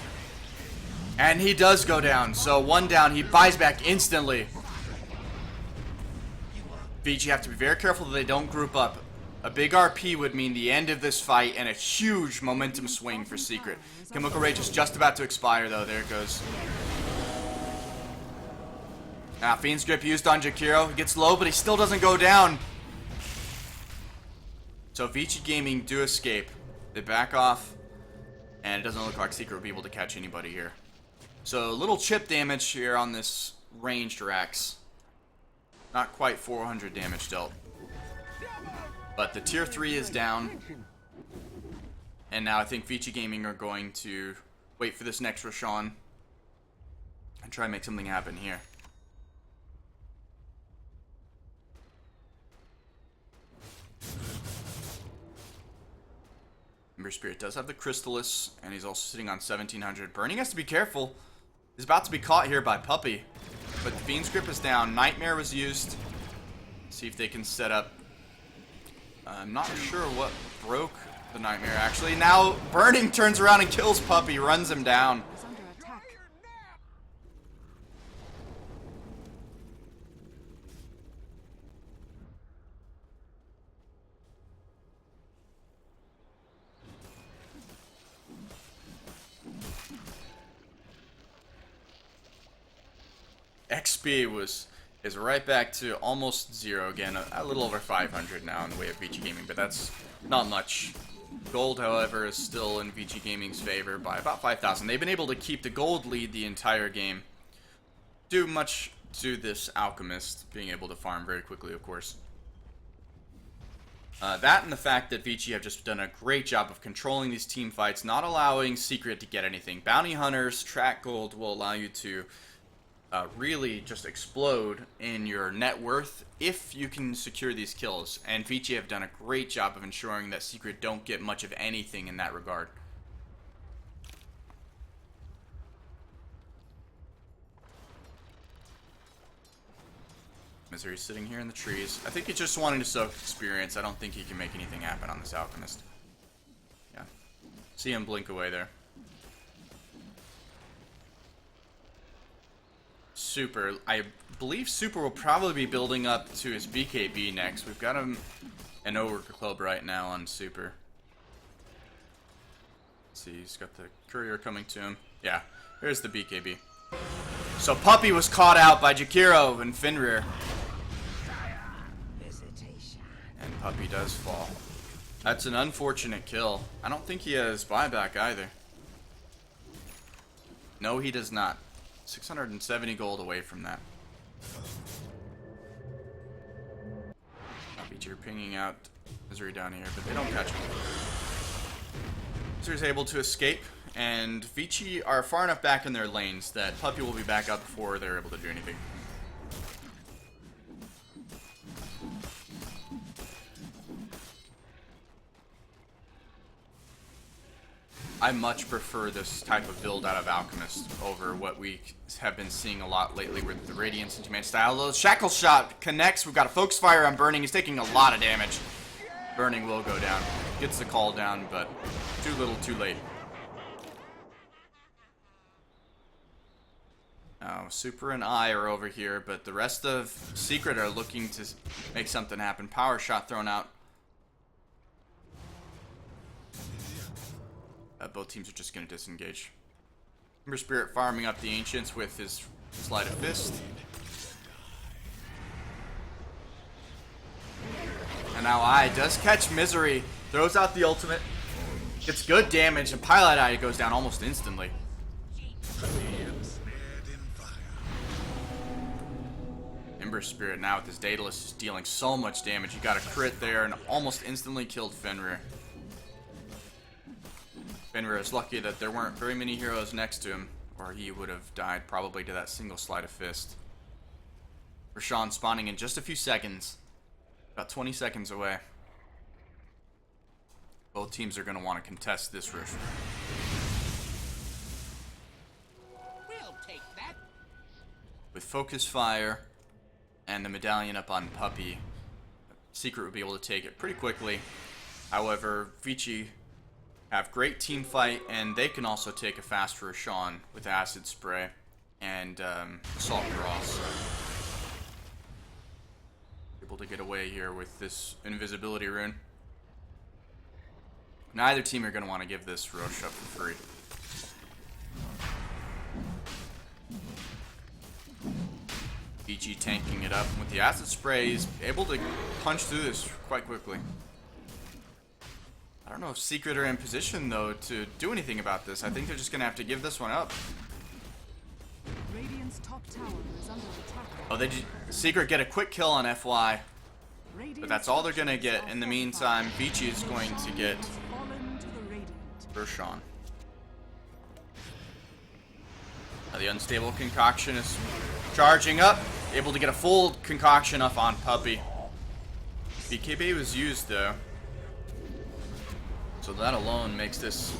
And he does go down. So one down. He buys back instantly. Vici have to be very careful that they don't group up. A big RP would mean the end of this fight and a huge momentum swing for Secret. Chemical Rage is just about to expire, though. There it goes. Now, Fiend's Grip used on Jakiro. He gets low, but he still doesn't go down. So Vici Gaming do escape. They back off, and it doesn't look like Secret will be able to catch anybody here. So a little chip damage here on this ranged Rax. Not quite 400 damage dealt. But the tier 3 is down. And now I think Vici Gaming are going to wait for this next Roshan and try and make something happen here. Ember Spirit does have the Crystallis, and he's also sitting on 1700. Burning has to be careful. He's about to be caught here by Puppy. But the Fiend's Grip is down. Nightmare was used. See if they can set up. I'm not sure what broke the Nightmare, actually. Now, Burning turns around and kills Puppy, runs him down. Is under attack. XP is right back to almost 0 again, a little over 500 now in the way of Vici Gaming, but that's not much. Gold, however, is still in Vici Gaming's favor by about 5,000. They've been able to keep the gold lead the entire game. Due much to this Alchemist being able to farm very quickly, of course. That and the fact that Vici have just done a great job of controlling these team fights, not allowing Secret to get anything. Bounty Hunters, track gold will allow you to really just explode in your net worth if you can secure these kills. And Vici have done a great job of ensuring that Secret don't get much of anything in that regard. Misery's sitting here in the trees. I think he's just wanting to soak experience. I don't think he can make anything happen on this Alchemist. Yeah. See him blink away there. Super. I believe Super will probably be building up to his BKB next. We've got him an Ogre Club right now on Super. Let's see, he's got the Courier coming to him. Yeah, here's the BKB. So Puppy was caught out by Jakiro and Fenrir. And Puppy does fall. That's an unfortunate kill. I don't think he has buyback either. No, he does not. 670 gold away from that. Vici are pinging out Misery down here, but they don't catch him. Misery's able to escape, and Vici are far enough back in their lanes that Puppy will be back up before they're able to do anything. I much prefer this type of build out of Alchemist over what we have been seeing a lot lately with the Radiance and Command style. The Shackle Shot connects. We've got a Focus Fire on Burning. He's taking a lot of damage. Burning will go down. Gets the call down, but too little, too late. Now, Super and I are over here, but the rest of Secret are looking to make something happen. Power Shot thrown out. Both teams are just going to disengage. Ember Spirit farming up the Ancients with his Sleight of Fist. And now Eye does catch Misery, throws out the ultimate, gets good damage, and Pilot Eye goes down almost instantly. Ember Spirit now with his Daedalus is dealing so much damage. He got a crit there and almost instantly killed Fenrir. Fenrir is lucky that there weren't very many heroes next to him, or he would have died probably to that single sleight of fist. Roshan spawning in just a few seconds. About 20 seconds away. Both teams are going to want to contest this Rosh. We'll take that. With Focus Fire and the medallion up on Puppy, Secret would be able to take it pretty quickly. However, Vici have great team fight, and they can also take a fast Roshan with Acid Spray and Assault Cross. Able to get away here with this invisibility rune. Neither team are going to want to give this Rosh up for free. Vici tanking it up with the Acid Spray. He's able to punch through this quite quickly. I don't know if Secret are in position, though, to do anything about this. I think they're just going to have to give this one up. Radiant's top tower is under attack. Oh, Secret get a quick kill on FY. But that's all they're going to get. In the meantime, Vici is going to get Roshan. Now the Unstable Concoction is charging up. Able to get a full concoction up on Puppy. BKB was used, though. So that alone makes this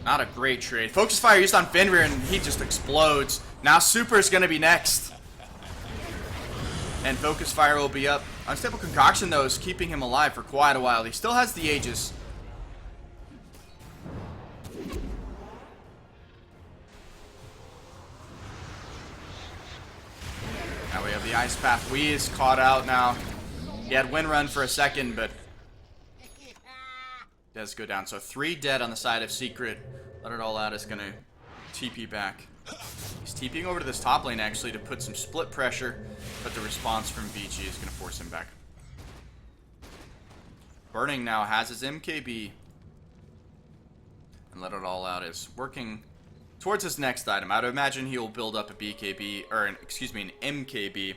not a great trade. Focus Fire used on Fenrir, and he just explodes. Now Super is going to be next. And Focus Fire will be up. Unstable Concoction, though, is keeping him alive for quite a while. He still has the Aegis. Now we have the Ice Path. Wee is caught out now. He had Wind Run for a second, but does go down. So 3 dead on the side of Secret. Let It All Out is going to TP back. He's TPing over to this top lane, actually, to put some split pressure, but the response from Vici is going to force him back. Burning now has his MKB. And Let It All Out is working towards his next item. I would imagine he'll build up a BKB, or an MKB,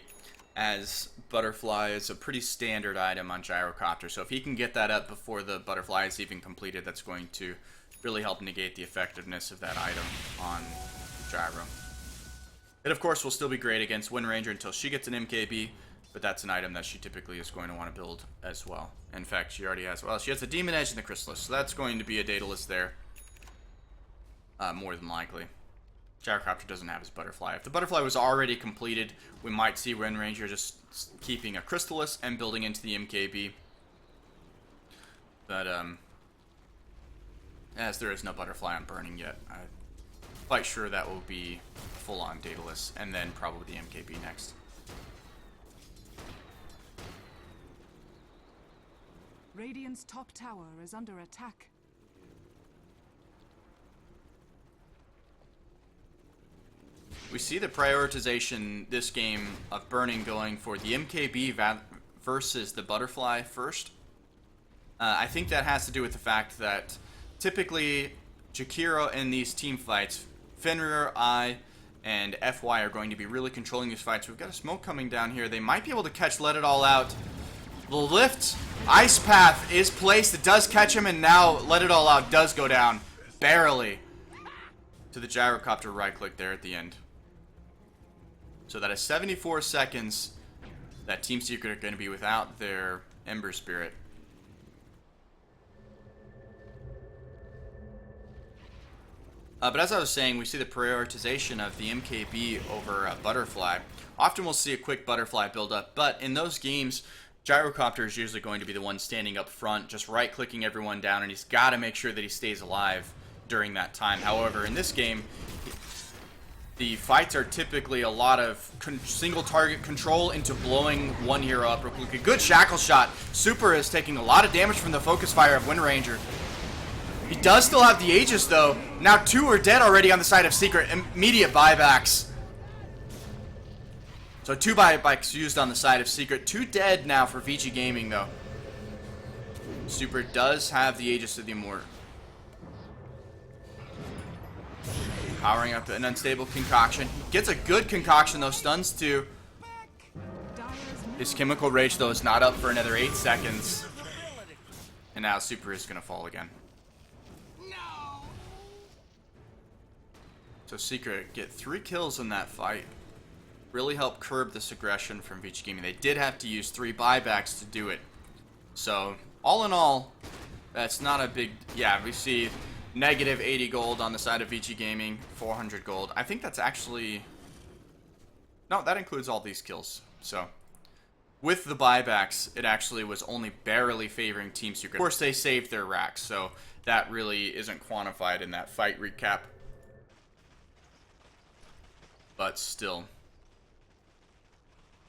as Butterfly is a pretty standard item on Gyrocopter. So if he can get that up before the Butterfly is even completed, that's going to really help negate the effectiveness of that item on Gyro. It, of course, will still be great against Wind Ranger until she gets an MKB, but that's an item that she typically is going to want to build as well. In fact, she already has. Well, she has the Demon Edge and the Chrysalis, so that's going to be a Daedalus there. More than likely. Gyrocopter doesn't have his Butterfly. If the Butterfly was already completed, we might see Wind Ranger just keeping a Chrysalis and building into the MKB. But, as there is no Butterfly on Burning yet, I'm quite sure that will be full-on Daedalus, and then probably the MKB next. Radiant's top tower is under attack. We see the prioritization this game of Burning going for the MKB versus the Butterfly first. I think that has to do with the fact that typically Jakiro in these team fights, Fenrir, I, and FY are going to be really controlling these fights. We've got a smoke coming down here. They might be able to catch Let It All Out. The lift, Ice Path is placed. It does catch him, and now Let It All Out does go down. Barely. To the Gyrocopter right click there at the end. So that is 74 seconds that Team Secret are going to be without their Ember Spirit. But as I was saying, we see the prioritization of the MKB over Butterfly. Often we'll see a quick Butterfly build up, but in those games, Gyrocopter is usually going to be the one standing up front, just right-clicking everyone down, and he's got to make sure that he stays alive during that time. However, in this game, the fights are typically a lot of single target control into blowing one hero up real quickly. Good shackle shot. Super is taking a lot of damage from the focus fire of Wind Ranger. He does still have the Aegis, though. Now 2 are dead already on the side of Secret. Immediate buybacks. So 2 buybacks used on the side of Secret. 2 dead now for Vici Gaming, though. Super does have the Aegis of the Immort. Powering up an unstable concoction. Gets a good concoction though, stuns too. His chemical rage though is not up for another 8 seconds. And now Super is gonna fall again. No. So Secret get 3 kills in that fight. Really helped curb this aggression from Vici Gaming. They did have to use 3 buybacks to do it. So all in all, that's not a big, yeah, we see negative 80 gold on the side of Vici Gaming, 400 gold. I think that's actually, no, that includes all these kills. So with the buybacks, it actually was only barely favoring Team Secret. Of course, they saved their racks, so that really isn't quantified in that fight recap. But still,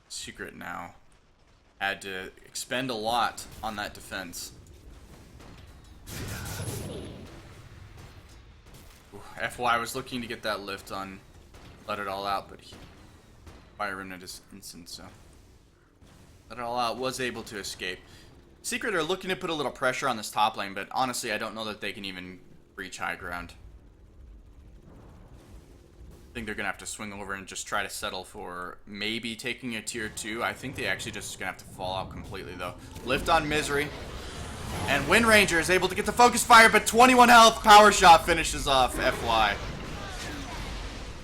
Secret now had to expend a lot on that defense. FY was looking to get that lift on, let it all out, but Byron at his instant, so let it all out, was able to escape. Secret are looking to put a little pressure on this top lane, but honestly, I don't know that they can even reach high ground. I think they're going to have to swing over and just try to settle for maybe taking a tier 2. I think they actually just going to have to fall out completely, though. Lift on Misery. And Wind Ranger is able to get the focus fire, but 21 health. Power Shot finishes off FY.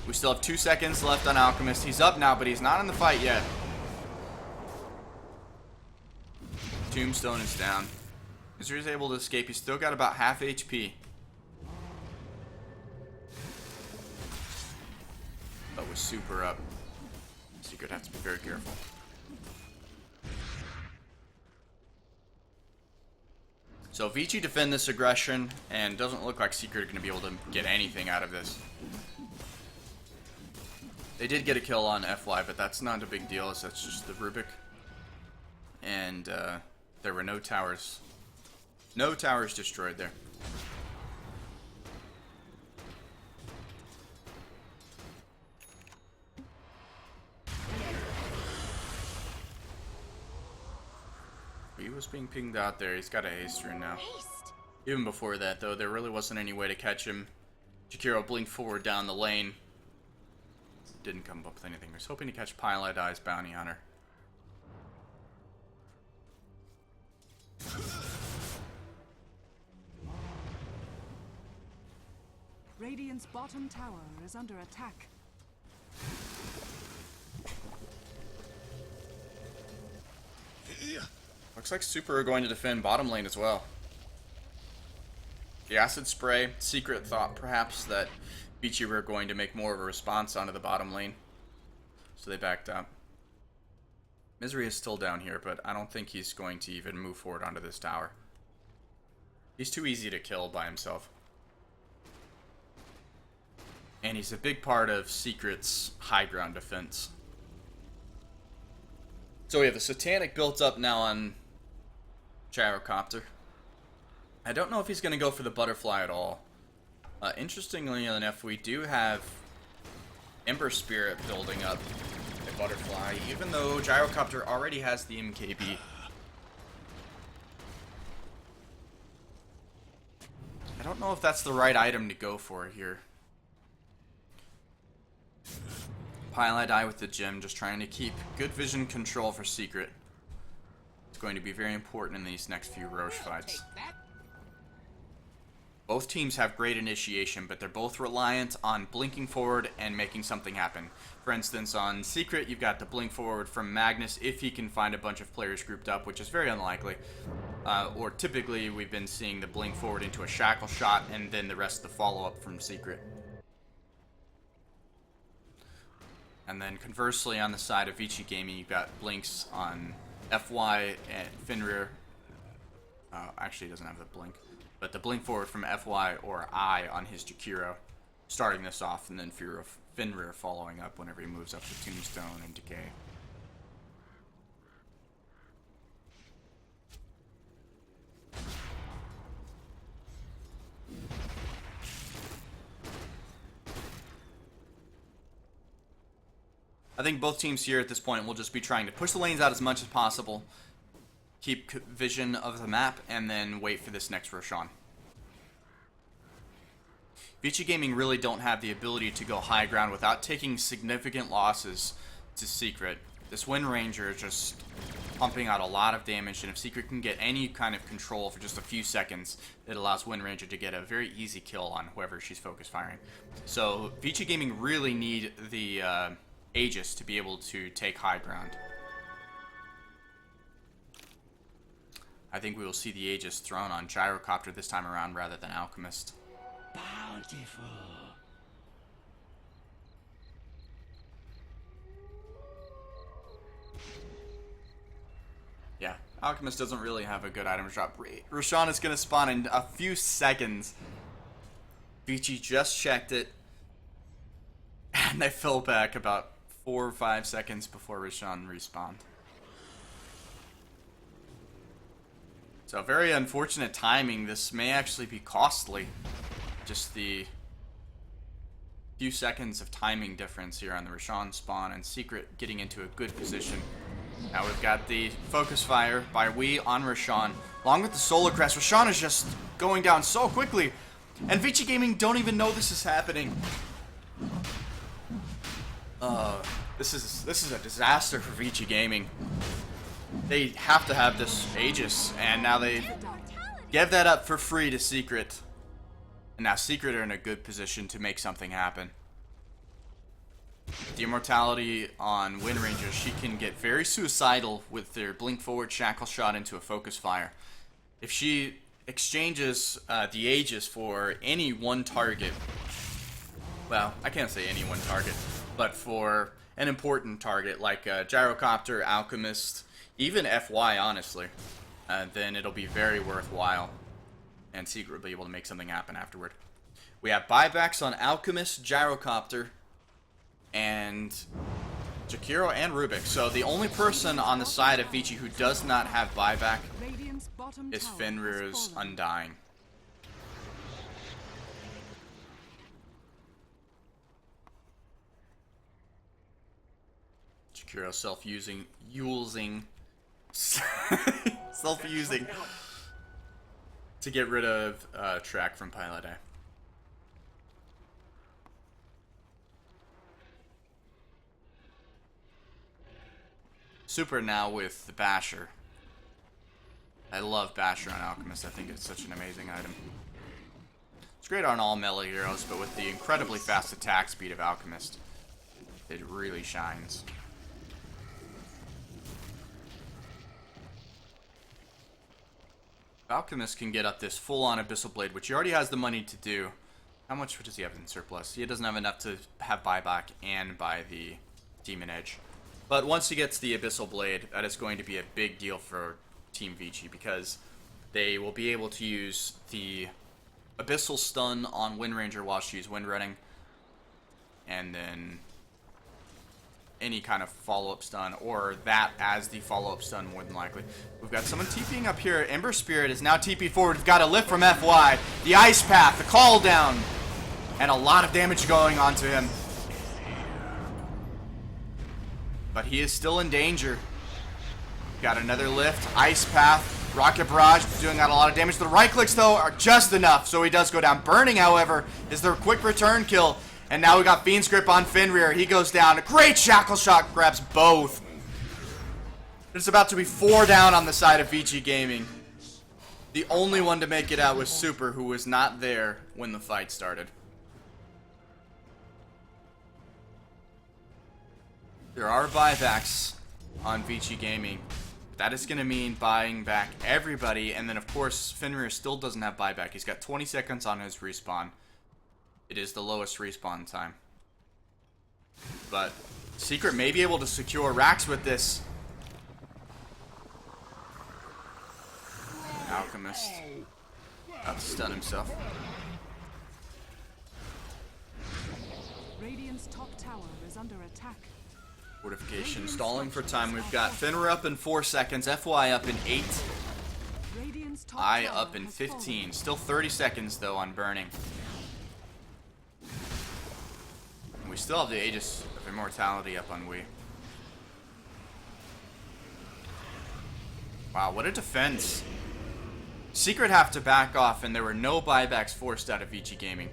We still have 2 seconds left on Alchemist. He's up now, but he's not in the fight yet. Tombstone is down. Misery is able to escape. He's still got about half HP. But with Super up, Secret has to be very careful. So Vici defend this aggression, and doesn't look like Secret are going to be able to get anything out of this. They did get a kill on FY, but that's not a big deal, as that's just the Rubik. And there were no towers. No towers destroyed there. He was being pinged out there. He's got a haste rune now. Even before that, though, there really wasn't any way to catch him. Jakiro blinked forward down the lane. Didn't come up with anything. He was hoping to catch Pilot Eye's Bounty Hunter. Radiant's bottom tower is under attack. Looks like Super are going to defend bottom lane as well. The Acid Spray, Secret thought perhaps that Vici were going to make more of a response onto the bottom lane. So they backed up. Misery is still down here, but I don't think he's going to even move forward onto this tower. He's too easy to kill by himself. And he's a big part of Secret's high ground defense. So we have the Satanic built up now on Gyrocopter. I don't know if he's going to go for the Butterfly at all. Interestingly enough, we do have Ember Spirit building up a Butterfly, even though Gyrocopter already has the MKB. I don't know if that's the right item to go for here. Pilot Eye with the gem, just trying to keep good vision control for Secret. It's going to be very important in these next few Roche fights. Both teams have great initiation, but they're both reliant on blinking forward and making something happen. For instance, on Secret, you've got the blink forward from Magnus if he can find a bunch of players grouped up, which is very unlikely. Or typically, we've been seeing the blink forward into a shackle shot and then the rest of the follow-up from Secret. And then conversely, on the side of Vici Gaming, you've got blinks on FY and Fenrir. Actually, he doesn't have the blink. But the blink forward from FY or I on his Jakiro, starting this off, and then Fenrir following up whenever he moves up to Tombstone and Decay. I think both teams here at this point will just be trying to push the lanes out as much as possible. keep vision of the map, and then wait for this next Roshan. Vici Gaming really don't have the ability to go high ground without taking significant losses to Secret. This Wind Ranger is just pumping out a lot of damage, and if Secret can get any kind of control for just a few seconds, it allows Wind Ranger to get a very easy kill on whoever she's focus firing. So Vici Gaming really need the Aegis to be able to take high ground. I think we will see the Aegis thrown on Gyrocopter this time around rather than Alchemist. Bountiful. Yeah, Alchemist doesn't really have a good item drop. Roshan is going to spawn in a few seconds. Vici just checked it. And they fell back about 4 or 5 seconds before Roshan respawned. So very unfortunate timing. This may actually be costly. Just the few seconds of timing difference here on the Roshan spawn, and Secret getting into a good position. Now we've got the focus fire by Wii on Roshan, along with the Solar Crest. Roshan is just going down so quickly, and Vici Gaming don't even know this is happening. This is a disaster for Vici Gaming. They have to have this Aegis, and now they give that up for free to Secret. And now Secret are in a good position to make something happen. The immortality on Wind Ranger, she can get very suicidal with their blink forward shackle shot into a focus fire. If she exchanges the Aegis for any one target, well, I can't say any one target, but for an important target like Gyrocopter, Alchemist, even FY, honestly, then it'll be very worthwhile, and Secret will be able to make something happen afterward. We have buybacks on Alchemist, Gyrocopter, and Jakiro and Rubik. So the only person on the side of Vici who does not have buyback is Fenrir's Undying. Jakiro self-using to get rid of track from Pilot A. Super now with the Basher. I love Basher on Alchemist. I think it's such an amazing item. It's great on all melee heroes, but with the incredibly fast attack speed of Alchemist, it really shines. Alchemist can get up this full-on Abyssal Blade, which he already has the money to do. How much does he have in surplus? He doesn't have enough to have buyback and buy the Demon Edge. But once he gets the Abyssal Blade, that is going to be a big deal for Team Vici, because they will be able to use the Abyssal Stun on Wind Ranger while she's wind running, and then any kind of follow-up stun, or that as the follow-up stun more than likely. We've got someone TPing up here. Ember Spirit is now TP forward. We've got a lift from FY, the Ice Path, the call down, and a lot of damage going on to him. But he is still in danger. Got another lift, Ice Path, Rocket Barrage, doing out a lot of damage. The right clicks, though, are just enough, so he does go down. Burning, however, is their quick return kill. And now we got Fiend's Grip on Fenrir. He goes down. A great Shackle Shot, grabs both. There's about to be 4 down on the side of Vici Gaming. The only one to make it out was Super, who was not there when the fight started. There are buybacks on Vici Gaming. That is going to mean buying back everybody. And then, of course, Fenrir still doesn't have buyback. He's got 20 seconds on his respawn. It is the lowest respawn time. But Secret may be able to secure racks with this. Alchemist about to stun himself. Radiant's top tower is under attack. Fortification stalling for time. We've got Fenrir up in 4 seconds, FY up in 8, Radiant's top I tower up in has 15. fallen. Still 30 seconds though on burning. And we still have the Aegis of Immortality up on Wii. Wow, what a defense. Secret have to back off, and there were no buybacks forced out of Vici Gaming.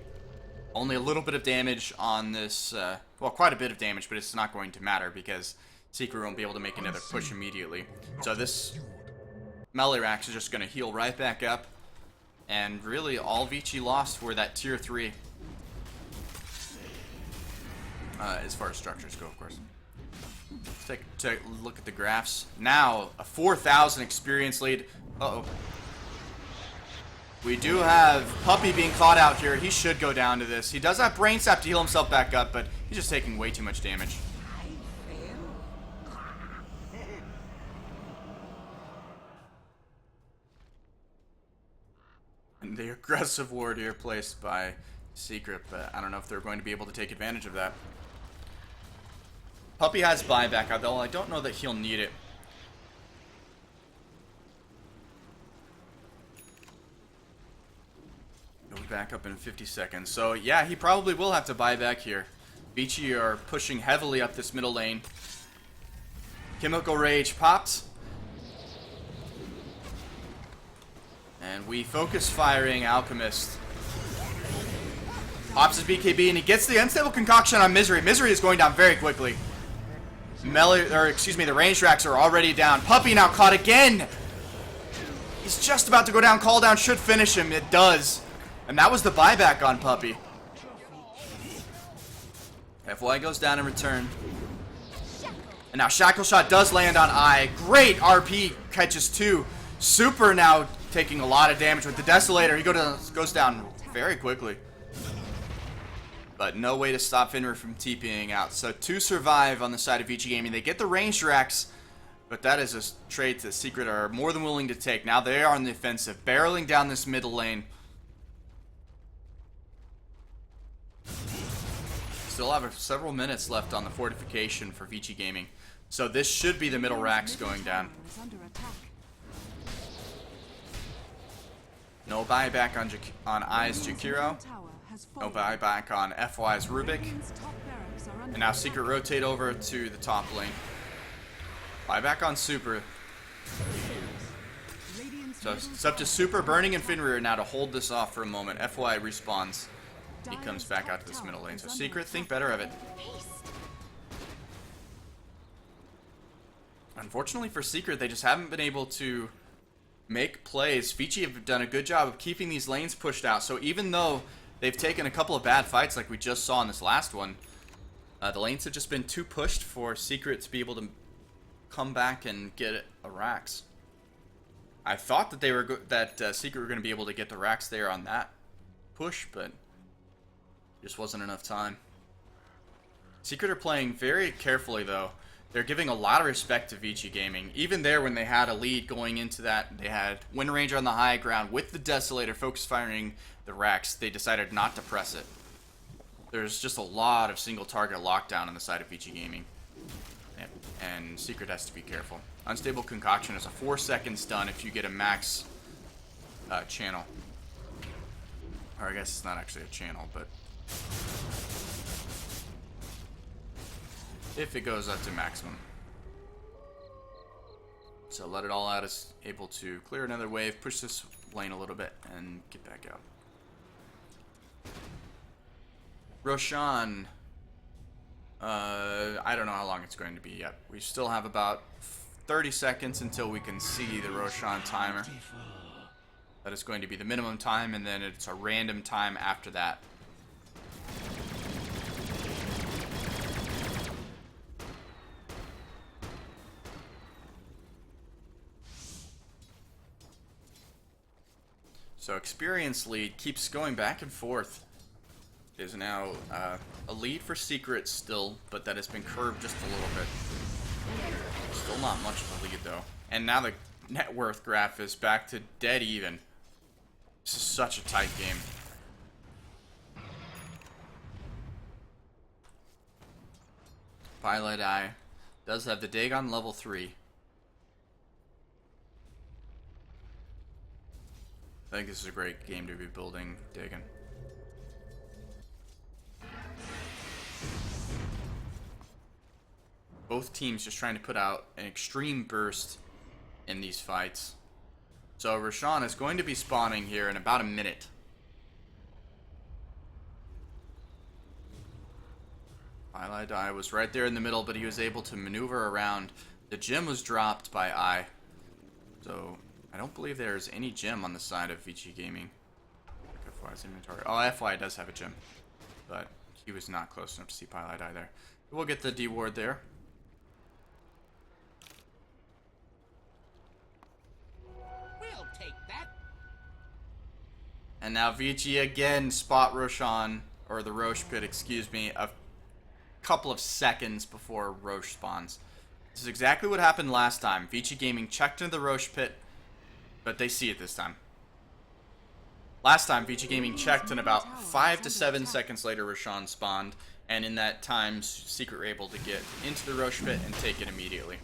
Only a little bit of damage on this, well, quite a bit of damage, but it's not going to matter because Secret won't be able to make another push immediately. So this melee Rax is just going to heal right back up. And really, all Vici lost were that tier 3. As far as structures go, of course. Let's take a look at the graphs. Now, a 4,000 experience lead. Uh-oh. We do have Puppy being caught out here. He should go down to this. He does have Brain Sap to heal himself back up, but he's just taking way too much damage. And the aggressive ward here placed by Secret, but I don't know if they're going to be able to take advantage of that. Puppy has buyback, although I don't know that he'll need it. He'll be back up in 50 seconds. So yeah, he probably will have to buy back here. Vici are pushing heavily up this middle lane. Chemical Rage popped. And we focus firing Alchemist. Pops his BKB and he gets the unstable concoction on Misery. Misery is going down very quickly. The range racks are already down. Puppy now caught again. He's just about to go down. Call down should finish him. It does. And that was the buyback on Puppy. FY goes down in return. And now Shackle Shot does land on I. Great RP catches 2. Super now taking a lot of damage with the Desolator. He goes down very quickly. But no way to stop Finra from TPing out. So 2 survive on the side of Vici Gaming. They get the ranged racks, but that is a trade that Secret are more than willing to take. Now they are on the offensive, barreling down this middle lane. Still have several minutes left on the fortification for Vici Gaming. So this should be the middle racks going down. No buyback on I's Jakiro. No buyback on FY's Rubik. And now Secret rotate over to the top lane. Buyback on Super. So it's up to Super, Burning, and Finrear now to hold this off for a moment. FY respawns. He comes back out to this middle lane. So Secret, think better of it. Unfortunately for Secret, they just haven't been able to make plays. Vici have done a good job of keeping these lanes pushed out. So even though they've taken a couple of bad fights like we just saw in this last one, the lanes have just been too pushed for Secret to be able to come back and get a Rax. I thought that they were Secret were going to be able to get the Rax there on that push, but just wasn't enough time. Secret are playing very carefully though. They're giving a lot of respect to Vici Gaming. Even there when they had a lead going into that, they had Wind Ranger on the high ground with the Desolator focus firing the Rax. They decided not to press it. There's just a lot of single target lockdown on the side of Vici Gaming. And Secret has to be careful. Unstable Concoction is a 4-second stun if you get a max channel. Or I guess it's not actually a channel, but if it goes up to maximum. So let it all out is able to clear another wave, push this lane a little bit, and get back out. Roshan. I don't know how long it's going to be yet. We still have about 30 seconds until we can see the Roshan timer. That is going to be the minimum time, and then it's a random time after that. So experience lead keeps going back and forth. It is now a lead for Secret still, but that has been curved just a little bit. Still not much of a lead though. And now the net worth graph is back to dead even. This is such a tight game. Pilot Eye does have the Dagon level 3. I think this is a great game to be building Dagon. Both teams just trying to put out an extreme burst in these fights. So Roshan is going to be spawning here in about a minute. Highlight Eye was right there in the middle, but he was able to maneuver around. The gem was dropped by Eye. So I don't believe there's any gem on the side of Vici Gaming. FY's inventory. Oh, FY does have a gem, but he was not close enough to see Highlight Eye there. We'll get the D ward there. We'll take that. And now Vici again spot Roshan, or the Roche pit, excuse me, a couple of seconds before Roche spawns. This is exactly what happened last time. Vici Gaming checked into the Roche pit, but they see it this time. Last time, Vici Gaming checked, and about 5 to 7 seconds later, Roshan spawned, and in that time, Secret were able to get into the Roche pit and take it immediately.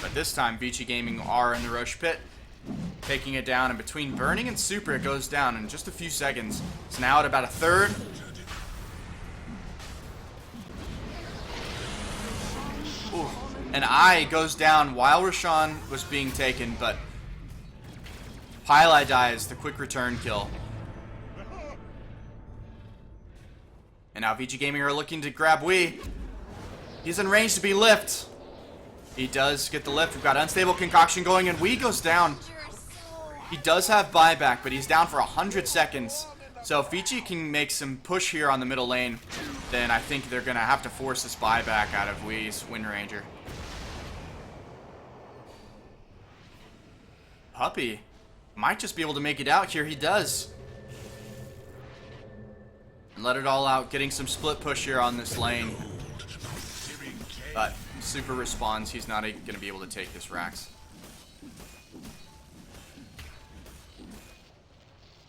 But this time, Vici Gaming are in the Roche pit, taking it down, and between Burning and Super, it goes down in just a few seconds. It's now at about a third. Ooh. And Eye goes down while Roshan was being taken, but Pili dies, the quick return kill. And now Vici Gaming are looking to grab Wii. He's in range to be lift. He does get the lift. We've got Unstable Concoction going, and Wii goes down. He does have buyback, but he's down for 100 seconds. So if Vici can make some push here on the middle lane, then I think they're going to have to force this buyback out of Wii's Wind Ranger. Puppy might just be able to make it out here. He does. And let it all out, getting some split push here on this lane. But Super responds. He's not going to be able to take this Rax.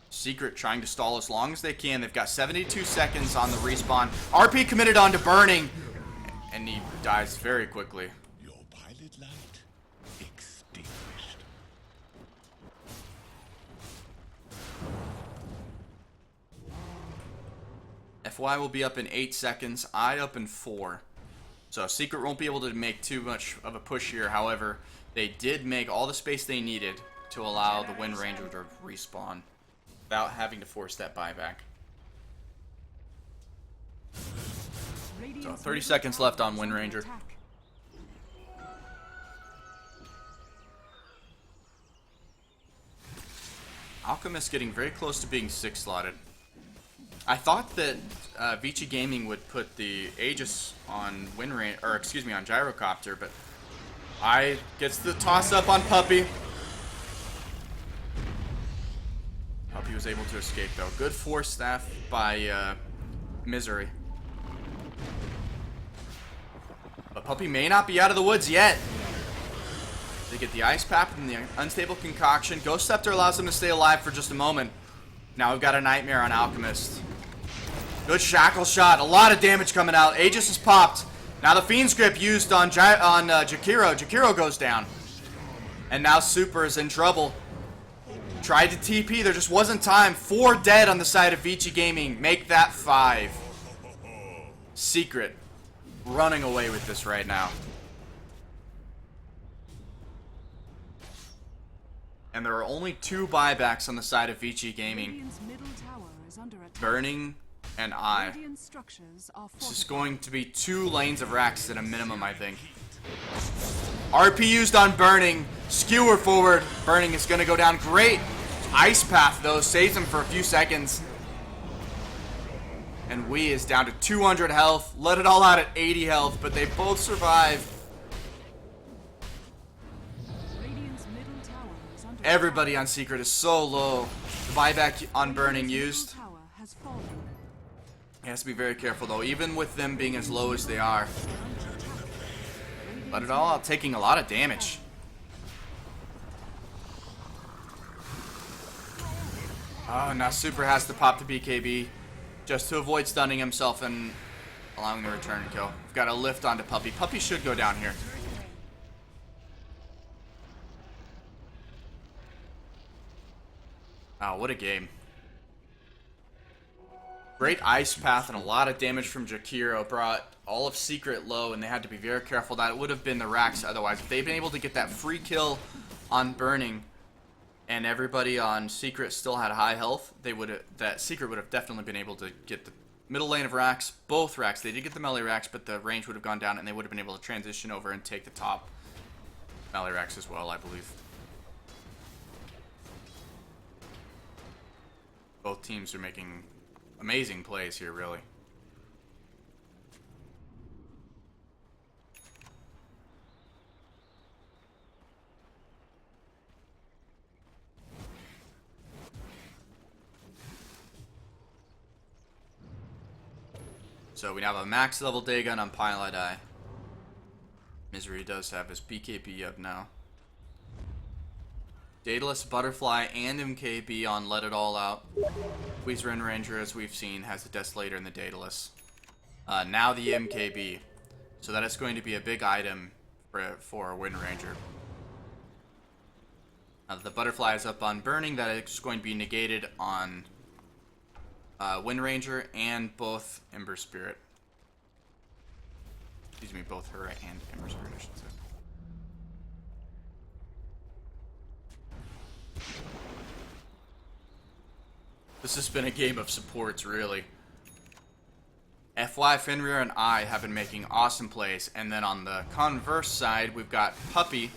Secret trying to stall as long as they can. They've got 72 seconds on the respawn. RP committed onto Burning, and he dies very quickly. Your pilot light extinguished. FY will be up in 8 seconds. I up in 4. So Secret won't be able to make too much of a push here. However, they did make all the space they needed to allow the Wind Ranger to respawn without having to force that buyback. So 30 seconds left on Wind Ranger. Alchemist getting very close to being 6 slotted. I thought that Vici Gaming would put the Aegis on Wind Ranger, or excuse me, on Gyrocopter, but I gets the toss up on Puppy. Puppy was able to escape though. Good force staff by Misery. But Puppy may not be out of the woods yet. They get the Ice Path and the Unstable Concoction. Ghost Scepter allows them to stay alive for just a moment. Now we've got a Nightmare on Alchemist. Good Shackle Shot. A lot of damage coming out. Aegis is popped. Now the Fiend's Grip used on Jakiro. Jakiro goes down. And now Super is in trouble. Tried to TP. There just wasn't time. 4 dead on the side of Vici Gaming. Make that 5. Secret running away with this right now. And there are only 2 buybacks on the side of Vici Gaming. Burning and Eye. This is going to be 2 lanes of Rax at a minimum, I think. RP used on Burning. Skewer forward. Burning is going to go down. Great. Ice Path, though, saves him for a few seconds. And Wii is down to 200 health. Let it all out at 80 health, but they both survive. Everybody on Secret is so low. The buyback on Burning used. He has to be very careful, though, even with them being as low as they are. Let it all out, taking a lot of damage. Oh, now Super has to pop the BKB just to avoid stunning himself and allowing the return kill. We've got a lift onto Puppy. Puppy should go down here. Wow, what a game. Great Ice Path and a lot of damage from Jakiro brought all of Secret low, and they had to be very careful. That would have been the Rax otherwise. If they'd been able to get that free kill on Burning and everybody on Secret still had high health, that Secret would have definitely been able to get the middle lane of racks, both racks. They did get the melee racks, but the range would have gone down, and they would have been able to transition over and take the top melee racks as well, I believe. Both teams are making amazing plays here, really. So we now have a max level day gun on Pilot Eye. Misery does have his BKB up now. Daedalus, Butterfly, and MKB on Let It All Out. Wind Ranger, as we've seen, has the Desolator and the Daedalus. Now the MKB. So that is going to be a big item for Wind Ranger. The Butterfly is up on Burning. That is going to be negated on Wind Ranger and both Ember Spirit. Excuse me, both her and Ember Spirit, I should say. This has been a game of supports, really. FY, Fenrir, and I have been making awesome plays. And then on the converse side, we've got Puppy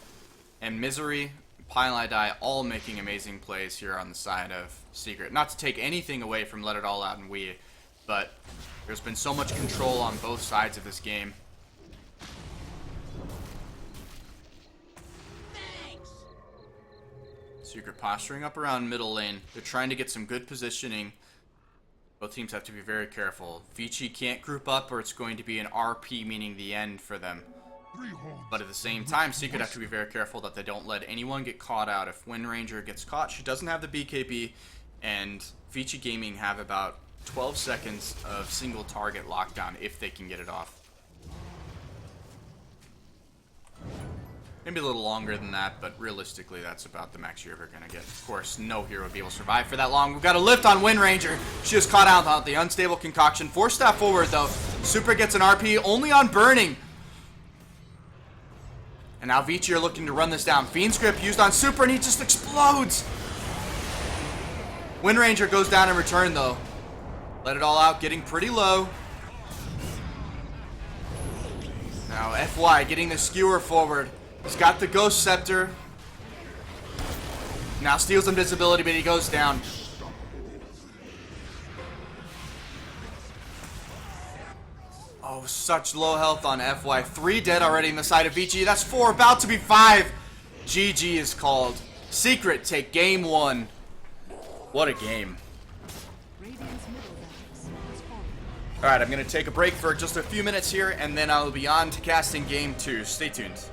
and Misery, Pilot Eye, all making amazing plays here on the side of Secret. Not to take anything away from Let It All Out and We, but there's been so much control on both sides of this game. Secret posturing up around middle lane. They're trying to get some good positioning. Both teams have to be very careful. Vici can't group up or it's going to be an RP, meaning the end for them. But at the same time, Secret have to be very careful that they don't let anyone get caught out. If Wind Ranger gets caught, she doesn't have the BKB, and Vici Gaming have about 12 seconds of single target lockdown if they can get it off. Maybe a little longer than that, but realistically, that's about the max you're ever going to get. Of course, no hero would be able to survive for that long. We've got a lift on Wind Ranger. She was caught out on the unstable concoction. Force staff forward, though. Super gets an RP only on Burning. And now Vici are looking to run this down. Fiend's Grip used on Super, and he just explodes. Wind Ranger goes down in return, though. Let It All Out, getting pretty low. Now FY getting the skewer forward. He's got the Ghost Scepter. Now steals invisibility, but he goes down. Oh, such low health on FY. 3 dead already in the side of Vici. That's 4, about to be 5. GG is called. Secret take game 1. What a game. Alright, I'm going to take a break for just a few minutes here, and then I'll be on to casting game 2. Stay tuned.